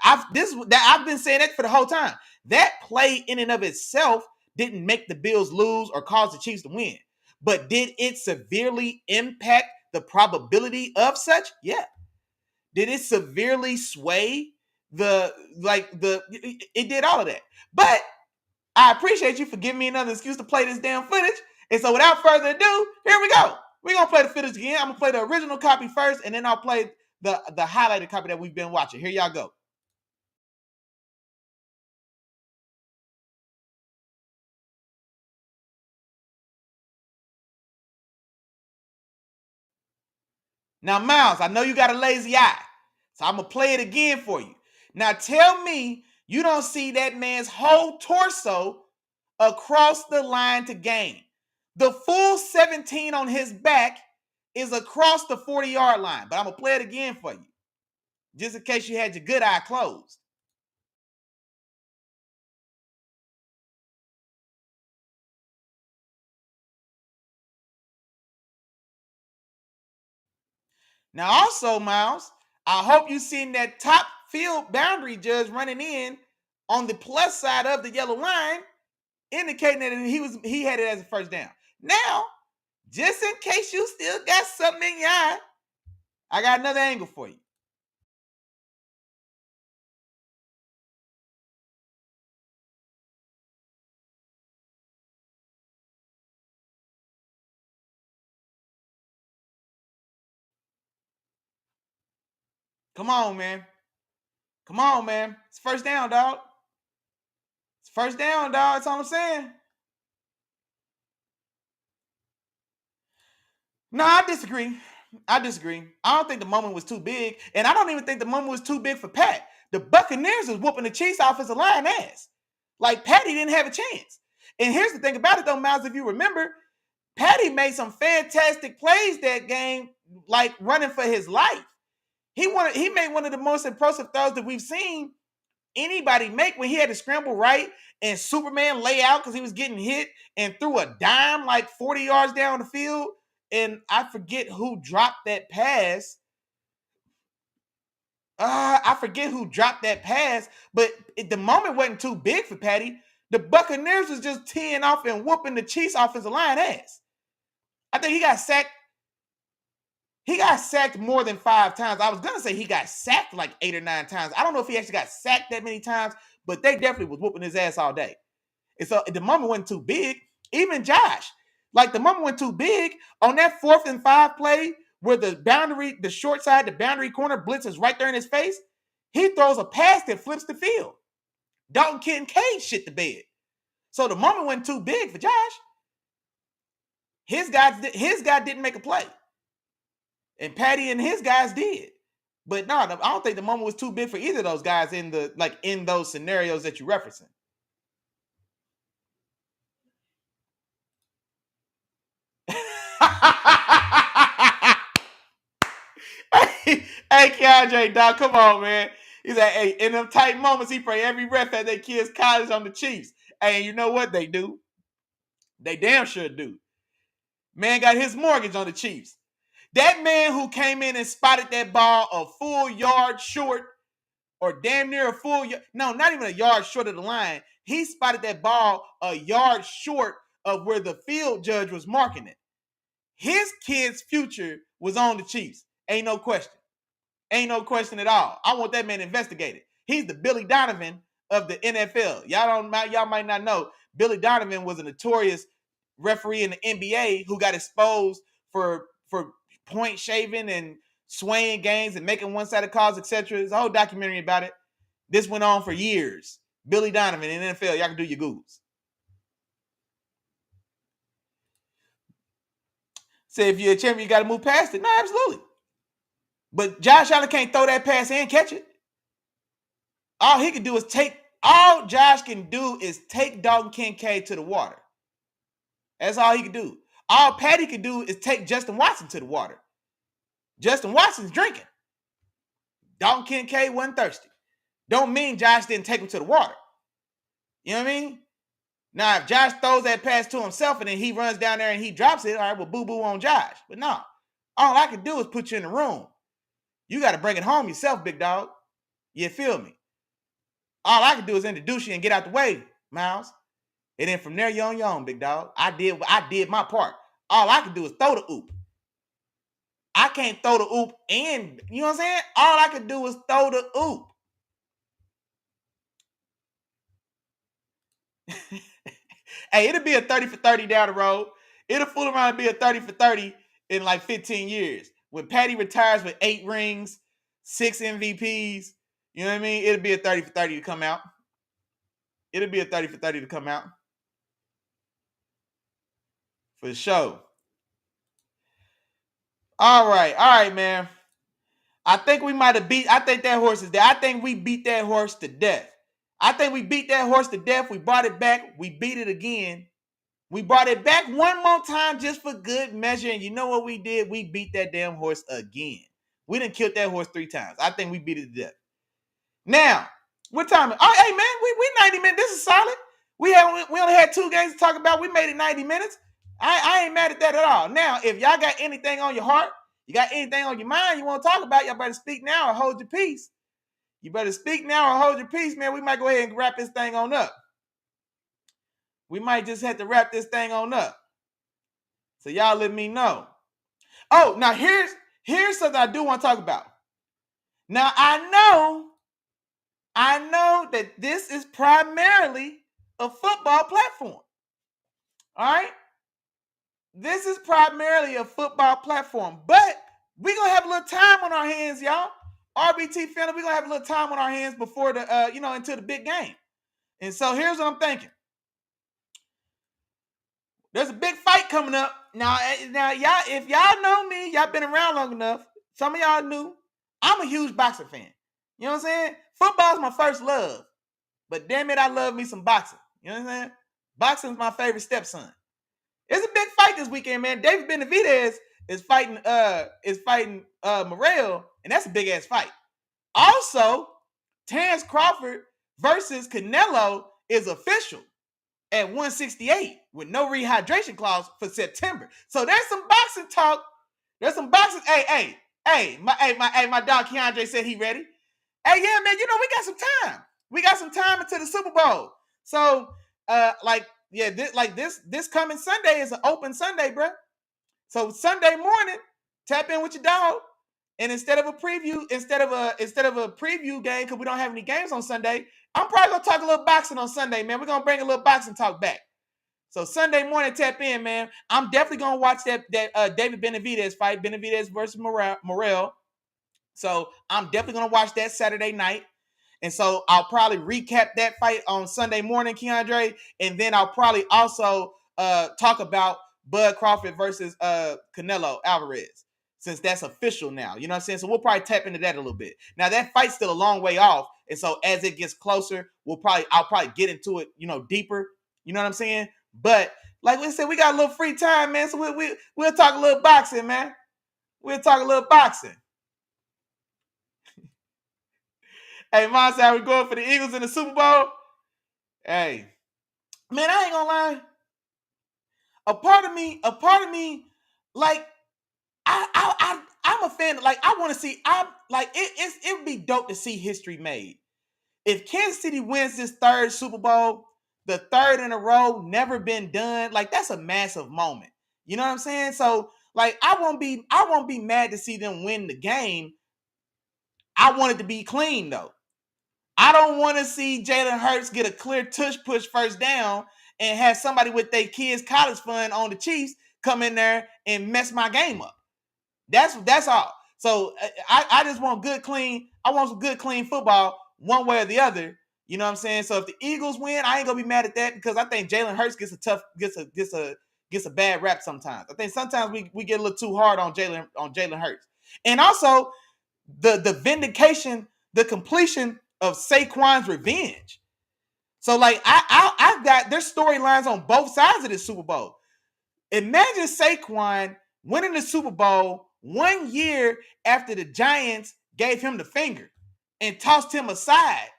I've been saying that for the whole time. That play in and of itself didn't make the Bills lose or cause the Chiefs to win. But did it severely impact the probability of such? Yeah. Did it severely sway it did all of that. But I appreciate you for giving me another excuse to play this damn footage. And so without further ado, here we go. We're going to play the footage again. I'm going to play the original copy first, and then I'll play the highlighted copy that we've been watching. Here y'all go. Now, Miles, I know you got a lazy eye, so I'm going to play it again for you. Now, tell me you don't see that man's whole torso across the line to gain. The full 17 on his back is across the 40-yard line, but I'm going to play it again for you, just in case you had your good eye closed. Now, also, Miles, I hope you seen that top field boundary judge running in on the plus side of the yellow line, indicating that he had it as a first down. Now, just in case you still got something in your eye, I got another angle for you. Come on, man. Come on, man. It's first down, dog. It's first down, dog. That's all I'm saying. No, I disagree. I don't think the moment was too big, and I don't even think the moment was too big for Pat. The Buccaneers was whooping the Chiefs offensive line ass. Like, Patty didn't have a chance. And here's the thing about it, though, Miles, if you remember, Patty made some fantastic plays that game, like running for his life. He made one of the most impressive throws that we've seen anybody make when he had to scramble right and Superman lay out because he was getting hit and threw a dime like 40 yards down the field. And I forget who dropped that pass. But the moment wasn't too big for Patty. The Buccaneers was just teeing off and whooping the Chiefs offensive line ass. I think he got sacked. He got sacked more than 5 times. I was going to say he got sacked like 8 or 9 times. I don't know if he actually got sacked that many times, but they definitely was whooping his ass all day. And so the moment wasn't too big. Even Josh, like the moment went too big on that 4th and 5 play where the short side, the boundary corner blitz is right there in his face. He throws a pass that flips the field. Dalton Kincaid shit the bed. So the moment wasn't too big for Josh. His guy didn't make a play. And Patty and his guys did. But no, I don't think the moment was too big for either of those guys in those scenarios that you're referencing. Hey, Keandre, dog, come on, man. He's like, hey, in them tight moments, he pray every ref at their kids' college on the Chiefs. Hey, and you know what they do? They damn sure do. Man got his mortgage on the Chiefs. That man who came in and spotted that ball a full yard short or damn near a full yard, no, not even a yard short of the line. He spotted that ball a yard short of where the field judge was marking it. His kid's future was on the Chiefs. Ain't no question. Ain't no question at all. I want that man investigated. He's the Billy Donovan of the NFL. Y'all might not know. Billy Donovan was a notorious referee in the NBA who got exposed for point shaving and swaying games and making one-sided calls, etc. There's a whole documentary about it. This went on for years. Billy Donovan in the NFL. Y'all can do your Googles. Say if you're a champion, you got to move past it. No, absolutely. But Josh Allen can't throw that pass and catch it. All Josh can do is take Dalton Kincaid to the water. That's all he can do. All Patty can do is take Justin Watson to the water. Justin Watson's drinking. Dalton Kincaid wasn't thirsty. Don't mean Josh didn't take him to the water. You know what I mean? Now, if Josh throws that pass to himself and then he runs down there and he drops it, all right, well, boo-boo on Josh. But no, all I can do is put you in the room. You got to bring it home yourself, big dog. You feel me? All I can do is introduce you and get out the way, Miles. And then from there, you're on your own, big dog. I did my part. All I can do is throw the oop. I can't throw the oop and, you know what I'm saying? All I can do is throw the oop. Hey, it'll be a 30 for 30 down the road. It'll fool around and be a 30 for 30 in like 15 years. When Patty retires with 8 rings, 6 MVPs, you know what I mean? It'll be a 30 for 30 to come out. It'll be a 30 for 30 to come out. For sure. All right, man. I think we might have I think that horse is there. I think we beat that horse to death. We brought it back. We beat it again. We brought it back one more time just for good measure. And you know what we did? We beat that damn horse again. We done killed that horse 3 times. I think we beat it to death. Now, what time? Oh, hey, man, we 90 minutes. This is solid. We only had 2 games to talk about. We made it 90 minutes. I ain't mad at that at all. Now, if y'all got anything on your heart, you got anything on your mind you want to talk about, y'all better speak now or hold your peace. You better speak now or hold your peace, man. We might go ahead and wrap this thing on up. We might just have to wrap this thing on up. So y'all let me know. Oh, now here's something I do want to talk about. Now I know that this is primarily a football platform. All right? This is primarily a football platform, but we're going to have a little time on our hands, y'all. RBT family, we're going to have a little time on our hands before the, into the big game. And so here's what I'm thinking. There's a big fight coming up. Now, y'all, if y'all know me, y'all been around long enough. Some of y'all knew. I'm a huge boxing fan. You know what I'm saying? Football's my first love. But damn it, I love me some boxing. You know what I'm saying? Boxing's my favorite stepson. It's a big fight this weekend, man. David Benavidez is fighting Morrell, and that's a big ass fight. Also, Terrence Crawford versus Canelo is official at 168 with no rehydration clause for September. So there's some boxing talk. There's some boxing. Hey, my dog Keandre said he ready. Hey, yeah, man, we got some time. We got some time until the Super Bowl. So, this coming Sunday is an open Sunday, bro. So Sunday morning, tap in with your dog. And instead of a preview game, because we don't have any games on Sunday, I'm probably gonna talk a little boxing on Sunday, man. We're gonna bring a little boxing talk back. So Sunday morning, tap in, man. I'm definitely gonna watch that David Benavidez fight, Benavidez versus Morrell. So I'm definitely gonna watch that Saturday night. And so I'll probably recap that fight on Sunday morning, Keandre, and then I'll probably also talk about Bud Crawford versus Canelo Alvarez, since that's official now. You know what I'm saying? So we'll probably tap into that a little bit. Now that fight's still a long way off, and so as it gets closer, I'll probably get into it, deeper. You know what I'm saying? But like we said, we got a little free time, man. So we'll talk a little boxing, man. We'll talk a little boxing. Hey, Monster, are we going for the Eagles in the Super Bowl? Hey, man, I ain't gonna lie. A part of me, like, I'm a fan. Like, I want to see. It would be dope to see history made. If Kansas City wins this 3rd Super Bowl, the 3rd in a row, never been done. Like, that's a massive moment. You know what I'm saying? So, like, I won't be mad to see them win the game. I want it to be clean though. I don't want to see Jalen Hurts get a clear tush push first down and have somebody with their kids' college fund on the Chiefs come in there and mess my game up. That's all. So I just want good, clean. I want some good, clean football one way or the other. You know what I'm saying? So if the Eagles win, I ain't gonna be mad at that because I think Jalen Hurts gets a bad rap sometimes. I think sometimes we get a little too hard on Jalen Hurts, and also the vindication, the completion of Saquon's revenge. So like I've got there's storylines on both sides of this Super Bowl. Imagine Saquon winning the Super Bowl 1 year after the Giants gave him the finger and tossed him aside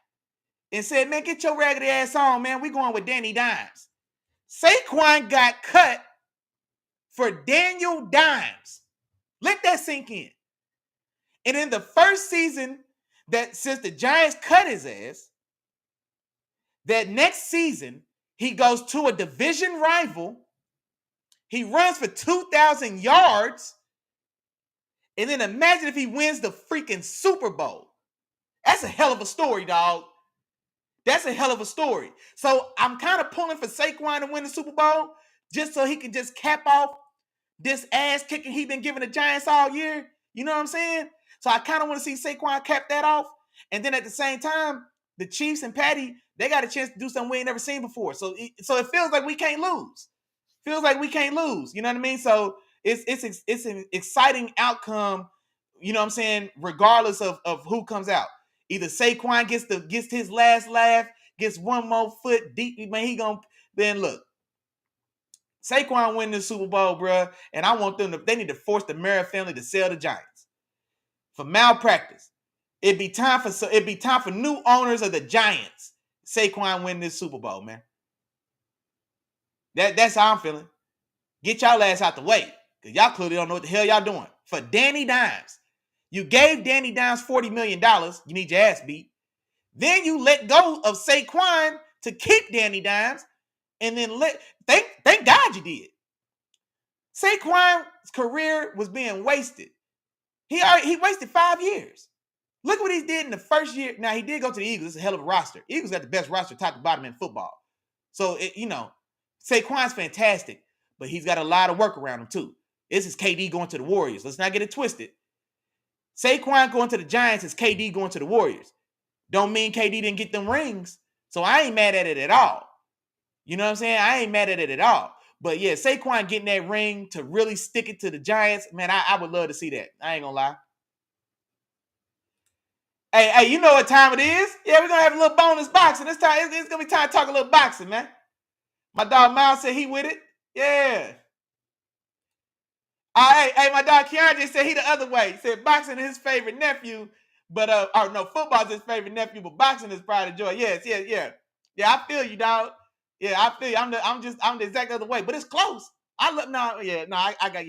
and said, man, get your raggedy ass on, man. We going with Danny Dimes. Saquon got cut for Daniel Dimes. Let that sink in. And in the first season that since the Giants cut his ass, that next season he goes to a division rival, he runs for 2,000 yards, and then imagine if he wins the freaking Super Bowl. That's a hell of a story, dog. That's a hell of a story. So I'm kind of pulling for Saquon to win the Super Bowl just so he can just cap off this ass kicking he been giving the Giants all year. You know what I'm saying? So I kind of want to see Saquon cap that off. And then at the same time, the Chiefs and Patty, they got a chance to do something we ain't never seen before. So it feels like we can't lose. Feels like we can't lose. You know what I mean? So it's an exciting outcome, you know what I'm saying, regardless of who comes out. Either Saquon gets his last laugh, gets one more foot deep, man, then look. Saquon win the Super Bowl, bro, and I want they need to force the Mara family to sell the Giants for malpractice. It'd be time for new owners of the Giants. Saquon win this Super Bowl, man. That's how I'm feeling. Get y'all ass out the way, because y'all clearly don't know what the hell y'all doing. For Danny Dimes. You gave Danny Dimes $40 million. You need your ass beat. Then you let go of Saquon to keep Danny Dimes. And then thank God you did. Saquon's career was being wasted. He wasted 5 years. Look what he did in the first year. Now, he did go to the Eagles. It's a hell of a roster. Eagles got the best roster top to bottom in football. So, Saquon's fantastic, but he's got a lot of work around him, too. This is KD going to the Warriors. Let's not get it twisted. Saquon going to the Giants is KD going to the Warriors. Don't mean KD didn't get them rings. So I ain't mad at it at all. You know what I'm saying? I ain't mad at it at all. But yeah, Saquon getting that ring to really stick it to the Giants, man, I would love to see that. I ain't gonna lie. Hey, you know what time it is? Yeah, we're gonna have a little bonus boxing. This time it's gonna be time to talk a little boxing, man. My dog Miles said he with it. Yeah. Hey, my dog Keandre said he the other way. He said boxing is his favorite nephew, but football's his favorite nephew, but boxing is pride and joy. Yes, yeah. Yeah, I feel you, dog. Yeah, I feel you. I'm the exact other way, but it's close. I got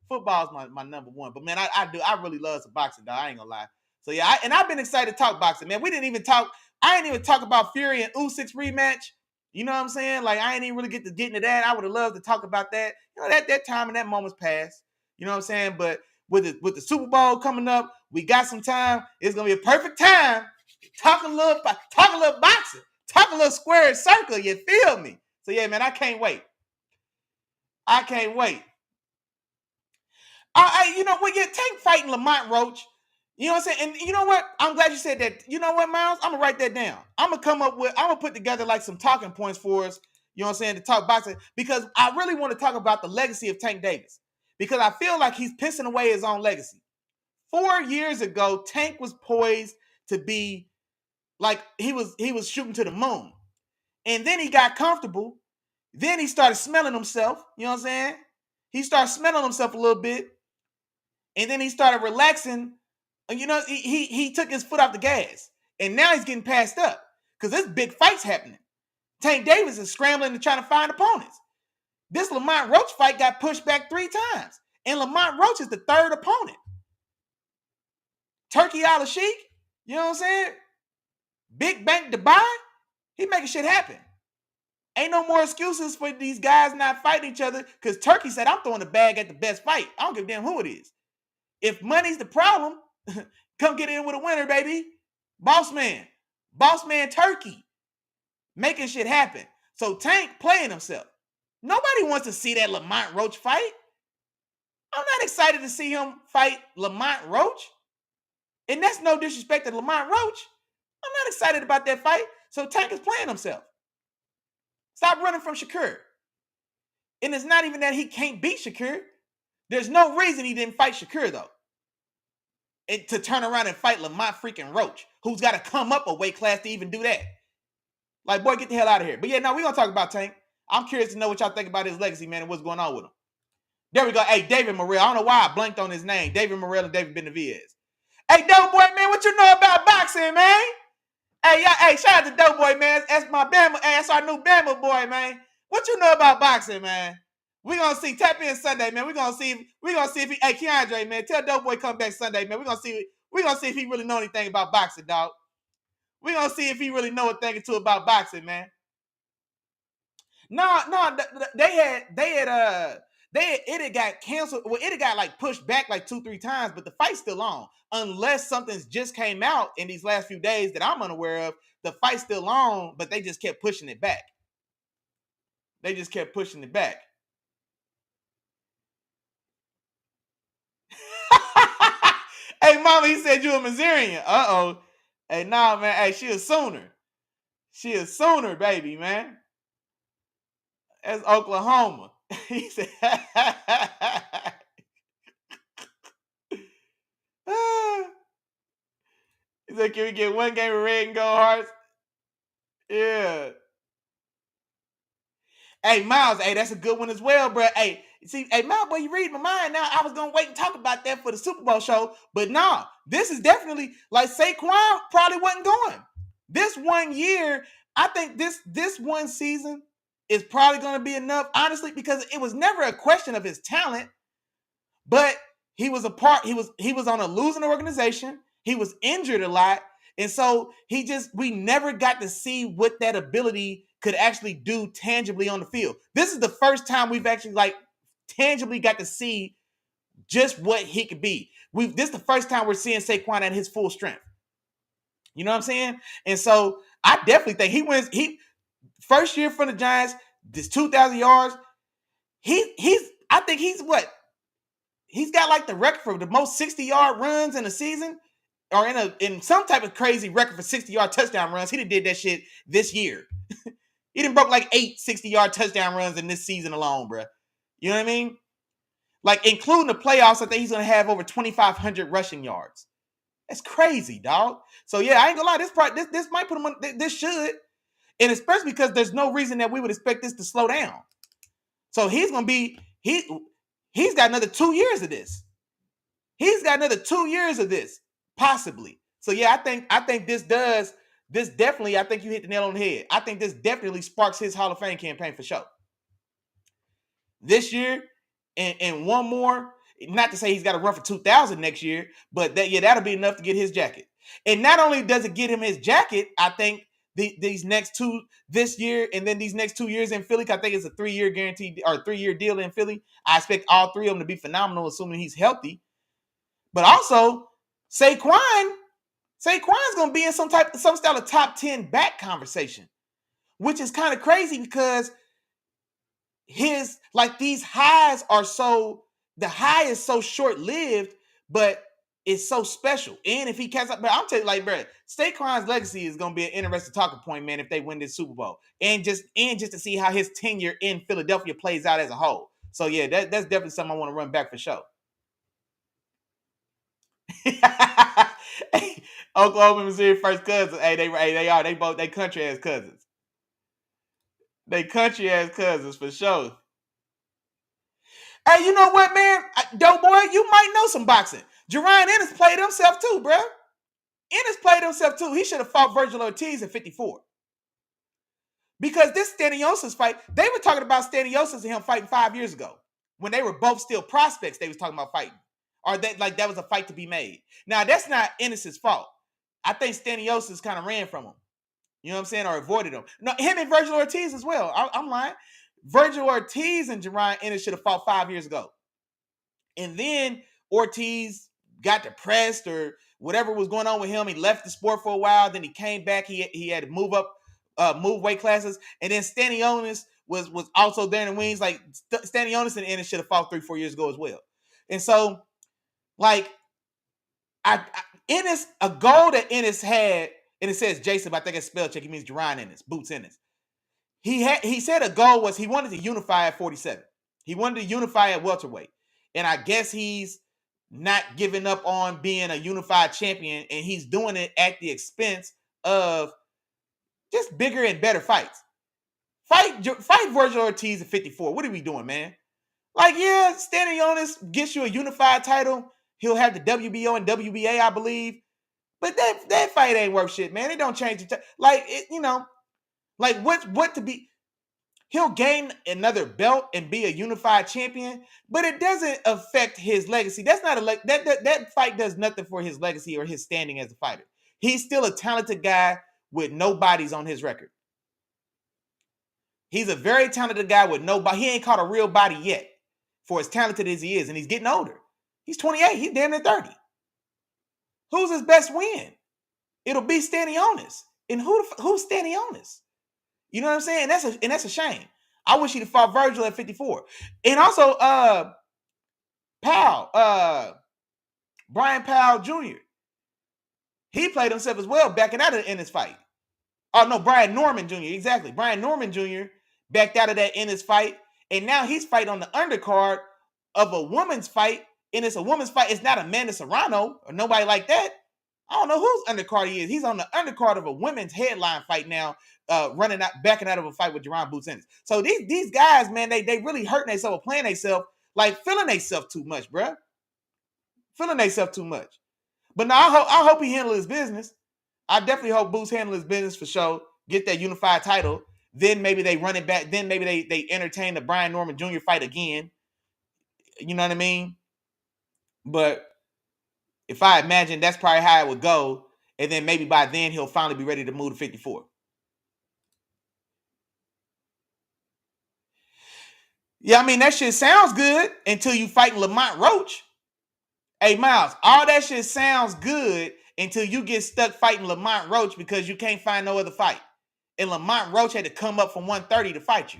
football's my number one. But man, I really love some boxing, dog. I ain't gonna lie. So yeah, I've been excited to talk boxing, man. I didn't even talk about Fury and Usyk's rematch. You know what I'm saying? Like, I ain't even really get into that. I would have loved to talk about that. You know, that time and that moment's passed. You know what I'm saying? But with the Super Bowl coming up, we got some time. It's gonna be a perfect time to talk a little boxing, talk a little square and circle. You feel me? So yeah, man, I can't wait. You know what? Yeah, Tank fighting Lamont Roach. You know what I'm saying? And you know what? I'm glad you said that. You know what, Miles? I'm gonna write that down. I'm gonna put together like some talking points for us. You know what I'm saying? To talk boxing, because I really want to talk about the legacy of Tank Davis, because I feel like he's pissing away his own legacy. 4 years ago, Tank was poised to be like he was shooting to the moon, and then he got comfortable. Then he started smelling himself. You know what I'm saying? He started smelling himself a little bit, and then he started relaxing. You know, he took his foot off the gas, and now he's getting passed up because there's big fights happening. Tank Davis is scrambling to try to find opponents. This Lamont Roach fight got pushed back 3 times, and Lamont Roach is the 3rd opponent. Turki Al-Sheikh, you know what I'm saying? Big Bank Dubai, he making shit happen. Ain't no more excuses for these guys not fighting each other, because Turki said, I'm throwing the bag at the best fight. I don't give a damn who it is. If money's the problem, come get in with a winner, baby. Boss man Turki, making shit happen. So Tank playing himself. Nobody wants to see that Lamont Roach fight. I'm not excited to see him fight Lamont Roach. And that's no disrespect to Lamont Roach. I'm not excited about that fight. So Tank is playing himself. Stop running from Shakur. And it's not even that he can't beat Shakur. There's no reason he didn't fight Shakur, though. And to turn around and fight Lamont freaking Roach, who's got to come up a weight class to even do that. Like, boy, get the hell out of here. But yeah, no, we're going to talk about Tank. I'm curious to know what y'all think about his legacy, man, and what's going on with him. There we go. Hey, David Morrell. I don't know why I blanked on his name. David Morrell and David Benavidez. Hey, Doughboy, man, what you know about boxing, man? Hey, shout out to Doughboy, man. That's my Bama. Hey, that's our new Bama boy, man. What you know about boxing, man? We're gonna see. Tap in Sunday, man. We're gonna see if he. Hey, Keandre, man, tell Doughboy come back Sunday, man. We're gonna see if he really know anything about boxing, dog. We're gonna see if he really know a thing or two about boxing, man. No, it had got canceled. Well, it had got like pushed back like 2-3 times, but the fight's still on. Unless something's just came out in these last few days that I'm unaware of, the fight's still on, but they just kept pushing it back. They just kept pushing it back. Hey, mama, he said you a Missourian. Uh-oh. Hey, nah, man. Hey, she a Sooner. She a Sooner, baby, man. That's Oklahoma. He said, he said, can we get one game of red and gold hearts? Yeah. Hey, Miles, hey, that's a good one as well, bro. Hey, see, hey, Miles, boy, you read my mind now. I was going to wait and talk about that for the Super Bowl show, but nah, this is definitely, like Saquon probably wasn't going. This 1 year, I think this one season is probably going to be enough, honestly, because it was never a question of his talent, but he was on a losing organization. He was injured a lot. And so we never got to see what that ability could actually do tangibly on the field. This is the first time we've actually like tangibly got to see just what he could be. This is the first time we're seeing Saquon at his full strength. You know what I'm saying? And so I definitely think he wins. First year from the Giants, this 2,000 yards. I think he's what? He's got like the record for the most 60-yard runs in a season, or in some type of crazy record for 60-yard touchdown runs. He did that shit this year. He done broke like 8 60-yard touchdown runs in this season alone, bro. You know what I mean? Like, including the playoffs, I think he's going to have over 2,500 rushing yards. That's crazy, dog. So, yeah, I ain't going to lie. This might put him on. This should. And especially because there's no reason that we would expect this to slow down. So, he's going to be he's got another 2 years of this. He's got another 2 years of this, possibly. So, yeah, I think this definitely, I think you hit the nail on the head. I think this definitely sparks his Hall of Fame campaign for sure. This year and one more, not to say he's got to run for 2,000 next year, but that'll be enough to get his jacket. And not only does it get him his jacket, I think these next two, this year and then these next 2 years in Philly, I think it's a 3-year guaranteed or 3-year deal in Philly. I expect all three of them to be phenomenal, assuming he's healthy. But also, Saquon's going to be in some style of top 10 back conversation, which is kind of crazy because these highs the high is so short-lived, but it's so special. And if he catches up, but I'm telling you, like, bro, Saquon's legacy is going to be an interesting talking point, man, if they win this Super Bowl. And just to see how his tenure in Philadelphia plays out as a whole. So, yeah, that's definitely something I want to run back for sure. Oklahoma and Missouri first cousins. Hey, they both country ass cousins. They country ass cousins for sure. Hey, you know what, man? Dope boy, you might know some boxing. Jerron Ennis played himself too, bro. Ennis played himself too. He should have fought Virgil Ortiz in 54. Because this Stanionis fight, they were talking about Stanionis and him fighting 5 years ago. When they were both still prospects, they was talking about fighting. Or that was a fight to be made. Now, that's not Ennis's fault. I think Stanionis kind of ran from him. You know what I'm saying? Or avoided him. No, him and Virgil Ortiz as well. I'm lying. Virgil Ortiz and Jerron Ennis should have fought 5 years ago. And then Ortiz got depressed or whatever was going on with him. He left the sport for a while. Then he came back. He had to move weight classes. And then Stanionis was also there in the wings. Like, Stanionis and Ennis should have fought 3-4 years ago as well. And so, like, Ennis, a goal that Ennis had, and it says Jason, but I think it's spell check. It means Jerron Ennis, Boots Ennis. He said a goal was he wanted to unify at 47. He wanted to unify at welterweight. And I guess he's not giving up on being a unified champion, and he's doing it at the expense of just bigger and better fights. Fight Virgil Ortiz at 54. What are we doing, man? Like, yeah, Stanionis gets you a unified title. He'll have the WBO and WBA, I believe. But that fight ain't worth shit, man. It don't change the like it, you know. Like what to be? He'll gain another belt and be a unified champion, but it doesn't affect his legacy. That's not that fight does nothing for his legacy or his standing as a fighter. He's still a talented guy with no bodies on his record. He's a very talented guy with no body. He ain't caught a real body yet for as talented as he is, and he's getting older. He's 28. He's damn near 30. Who's his best win? It'll be Stanionis. And who's Stanionis? You know what I'm saying? And that's a shame. I wish he'd have fought Virgil at 54. And also, Brian Powell Jr. He played himself as well, backing out in his fight. Oh, no, Brian Norman Jr. Exactly. Brian Norman Jr. backed out of that in his fight. And now he's fighting on the undercard of a woman's fight. And it's a woman's fight. It's not Amanda Serrano or nobody like that. I don't know whose undercard he is. He's on the undercard of a women's headline fight now, backing out of a fight with Jerron Boots Ennis. So these guys, man, they really hurting themselves, playing themselves, like feeling themselves too much, bro. Feeling themselves too much. But now I hope he handle his business. I definitely hope Boots handle his business for sure. Get that unified title. Then maybe they run it back. Then maybe they entertain the Brian Norman Jr. fight again. You know what I mean? But if I imagine that's probably how it would go, and then maybe by then he'll finally be ready to move to 54. Yeah, I mean, that shit sounds good until you fight Lamont Roach. Hey, Miles, all that shit sounds good until you get stuck fighting Lamont Roach because you can't find no other fight. And Lamont Roach had to come up from 130 to fight you.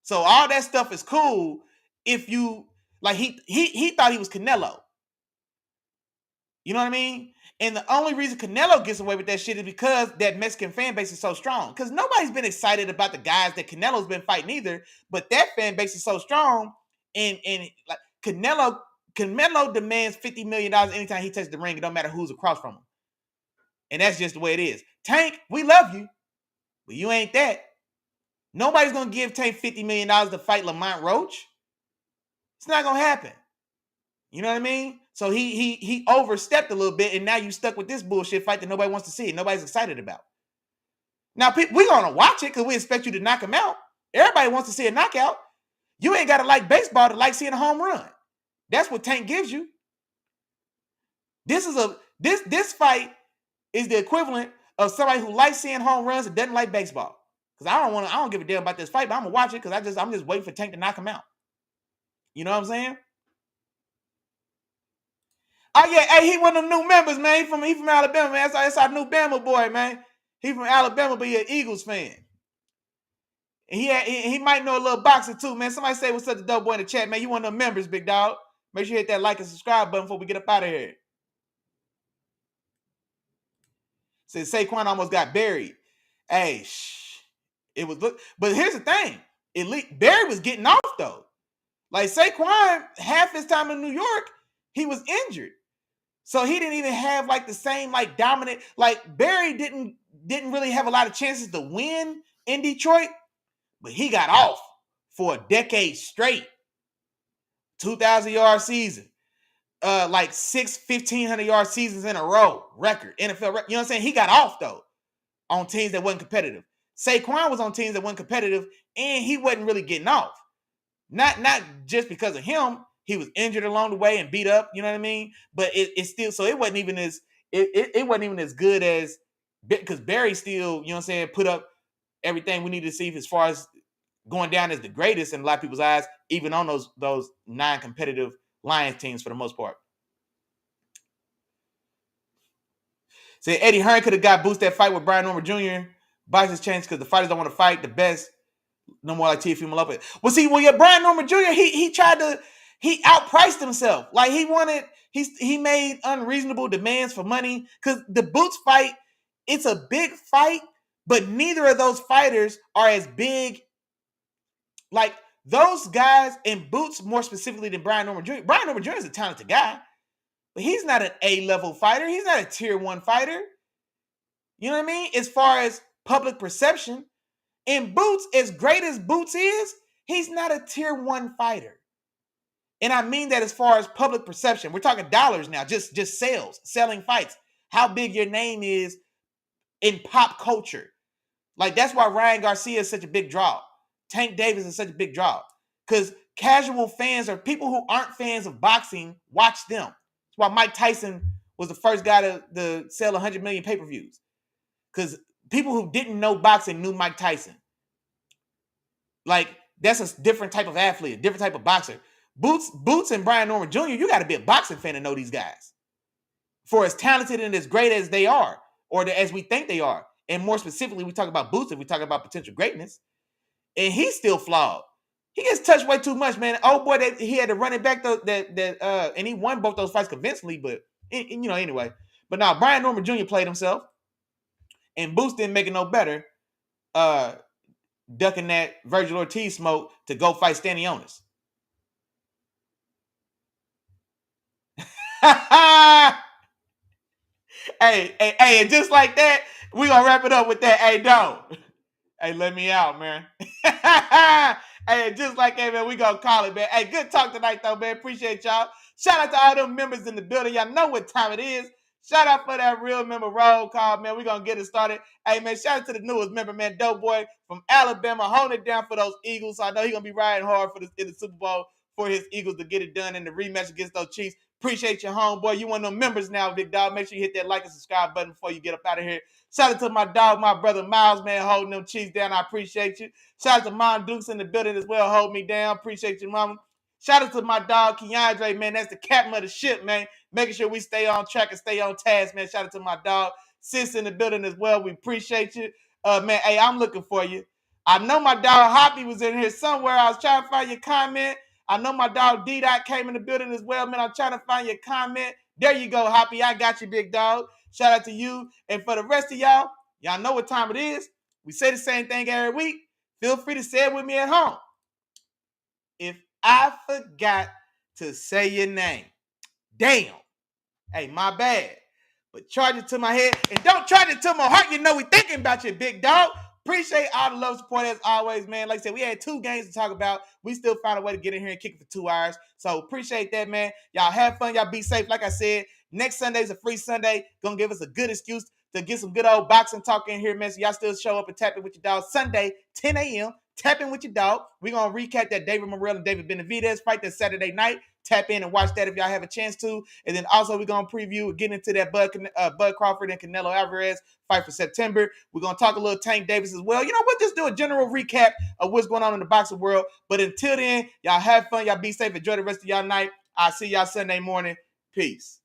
So all that stuff is cool if you, like, he thought he was Canelo. You know what I mean? And the only reason Canelo gets away with that shit is because that Mexican fan base is so strong. Because nobody's been excited about the guys that Canelo's been fighting either. But that fan base is so strong. And like Canelo demands $50 million anytime he touches the ring. It don't matter who's across from him. And that's just the way it is. Tank, we love you. But you ain't that. Nobody's going to give Tank $50 million to fight Lamont Roach. It's not going to happen. You know what I mean? So he overstepped a little bit, and now you stuck with this bullshit fight that nobody wants to see and nobody's excited about. Now, we're going to watch it because we expect you to knock him out. Everybody wants to see a knockout. You ain't got to like baseball to like seeing a home run. That's what Tank gives you. This fight is the equivalent of somebody who likes seeing home runs and doesn't like baseball. Because I don't give a damn about this fight, but I'm gonna watch it because I'm just waiting for Tank to knock him out. You know what I'm saying? Oh yeah, hey, he one of them new members, man. He from Alabama, man. That's our new Bama boy, man. He from Alabama, but he an Eagles fan. And he might know a little boxing too, man. Somebody say what's up to Dope Boy in the chat, man. You one of them members, big dog. Make sure you hit that like and subscribe button before we get up out of here. Says Saquon almost got buried. Hey, it was but here's the thing. Barry was getting off though. Like Saquon, half his time in New York, he was injured. So he didn't even have like the same like dominant, like Barry didn't really have a lot of chances to win in Detroit, but he got off for a decade straight. 2,000-yard season. Like 6 1,500-yard seasons in a row. Record. NFL record. You know what I'm saying? He got off though on teams that wasn't competitive. Saquon was on teams that wasn't competitive and he wasn't really getting off. Not just because of him. He was injured along the way and beat up, you know what I mean? But it's still, so it wasn't even as it wasn't even as good as, because Barry still, you know what I'm saying, put up everything we needed to see as far as going down as the greatest in a lot of people's eyes, even on those non-competitive Lions teams for the most part. Say Eddie Hearn could have got Boots that fight with Brian Norman Jr. Boxing's changed because the fighters don't want to fight the best. No more like Teofimo Lopez. Brian Norman Jr. He outpriced himself. Like he made unreasonable demands for money because the Boots fight, it's a big fight, but neither of those fighters are as big. Like those guys in Boots more specifically than Brian Norman Jr. Brian Norman Jr. is a talented guy, but he's not an A-level fighter. He's not a tier 1 fighter. You know what I mean? As far as public perception, in Boots, as great as Boots is, he's not a tier 1 fighter. And I mean that as far as public perception. We're talking dollars now, just sales, selling fights, how big your name is in pop culture. Like that's why Ryan Garcia is such a big draw. Tank Davis is such a big draw. Because casual fans or people who aren't fans of boxing watch them. That's why Mike Tyson was the first guy to sell 100 million pay-per-views. Because people who didn't know boxing knew Mike Tyson. Like, that's a different type of athlete, a different type of boxer. Boots and Brian Norman Jr., you got to be a boxing fan to know these guys. For as talented and as great as they are, or as we think they are. And more specifically, we talk about Boots and we talk about potential greatness. And he's still flawed. He gets touched way too much, man. Oh boy, he had to run it back and he won both those fights convincingly, but anyway. But now Brian Norman Jr. played himself, and Boots didn't make it no better. Ducking that Virgil Ortiz smoke to go fight Stanionis. Hey, and just like that, we gonna wrap it up with that. Hey, don't. Hey, let me out, man. Hey, just like that, man, we gonna call it, man. Hey, good talk tonight, though, man. Appreciate y'all. Shout out to all them members in the building. Y'all know what time it is. Shout out for that real member roll call, man. We gonna get it started. Hey, man, shout out to the newest member, man, Dope Boy from Alabama, holding it down for those Eagles. So I know he gonna be riding hard in the Super Bowl for his Eagles to get it done in the rematch against those Chiefs. Appreciate your homeboy. You one of them members now, big dog. Make sure you hit that like and subscribe button before you get up out of here. Shout out to my dog, my brother Miles, man, holding them Chiefs down. I appreciate you. Shout out to Mom Dukes in the building as well, hold me down. Appreciate you, mama. Shout out to my dog, Keandre, man. That's the captain of the ship, man. Making sure we stay on track and stay on task, man. Shout out to my dog, Sis in the building as well. We appreciate you. Man, hey, I'm looking for you. I know my dog Hoppy was in here somewhere. I was trying to find your comment. I know my dog D-Dot came in the building as well, man. I'm trying to find your comment. There you go, Hoppy. I got you, big dog. Shout out to you. And for the rest of y'all know what time it is. We say the same thing every week. Feel free to say it with me at home. If I forgot to say your name, damn. Hey, my bad. But charge it to my head and don't charge it to my heart. You know we thinking about you, big dog. Appreciate all the love support as always, man. Like I said, we had 2 games to talk about. We still found a way to get in here and kick it for 2 hours. So appreciate that, man. Y'all have fun. Y'all be safe. Like I said, next Sunday's a free Sunday. Gonna give us a good excuse to get some good old boxing talk in here, man. So y'all still show up and tap in with your dog. Sunday, 10 a.m. Tap in with your dog. We're going to recap that David Morrell and David Benavidez fight this Saturday night. Tap in and watch that if y'all have a chance to. And then also we're going to preview, get into that Bud Crawford and Canelo Alvarez fight for September. We're going to talk a little Tank Davis as well. We'll just do a general recap of what's going on in the boxing world. But until then, y'all have fun. Y'all be safe. Enjoy the rest of y'all night. I'll see y'all Sunday morning. Peace.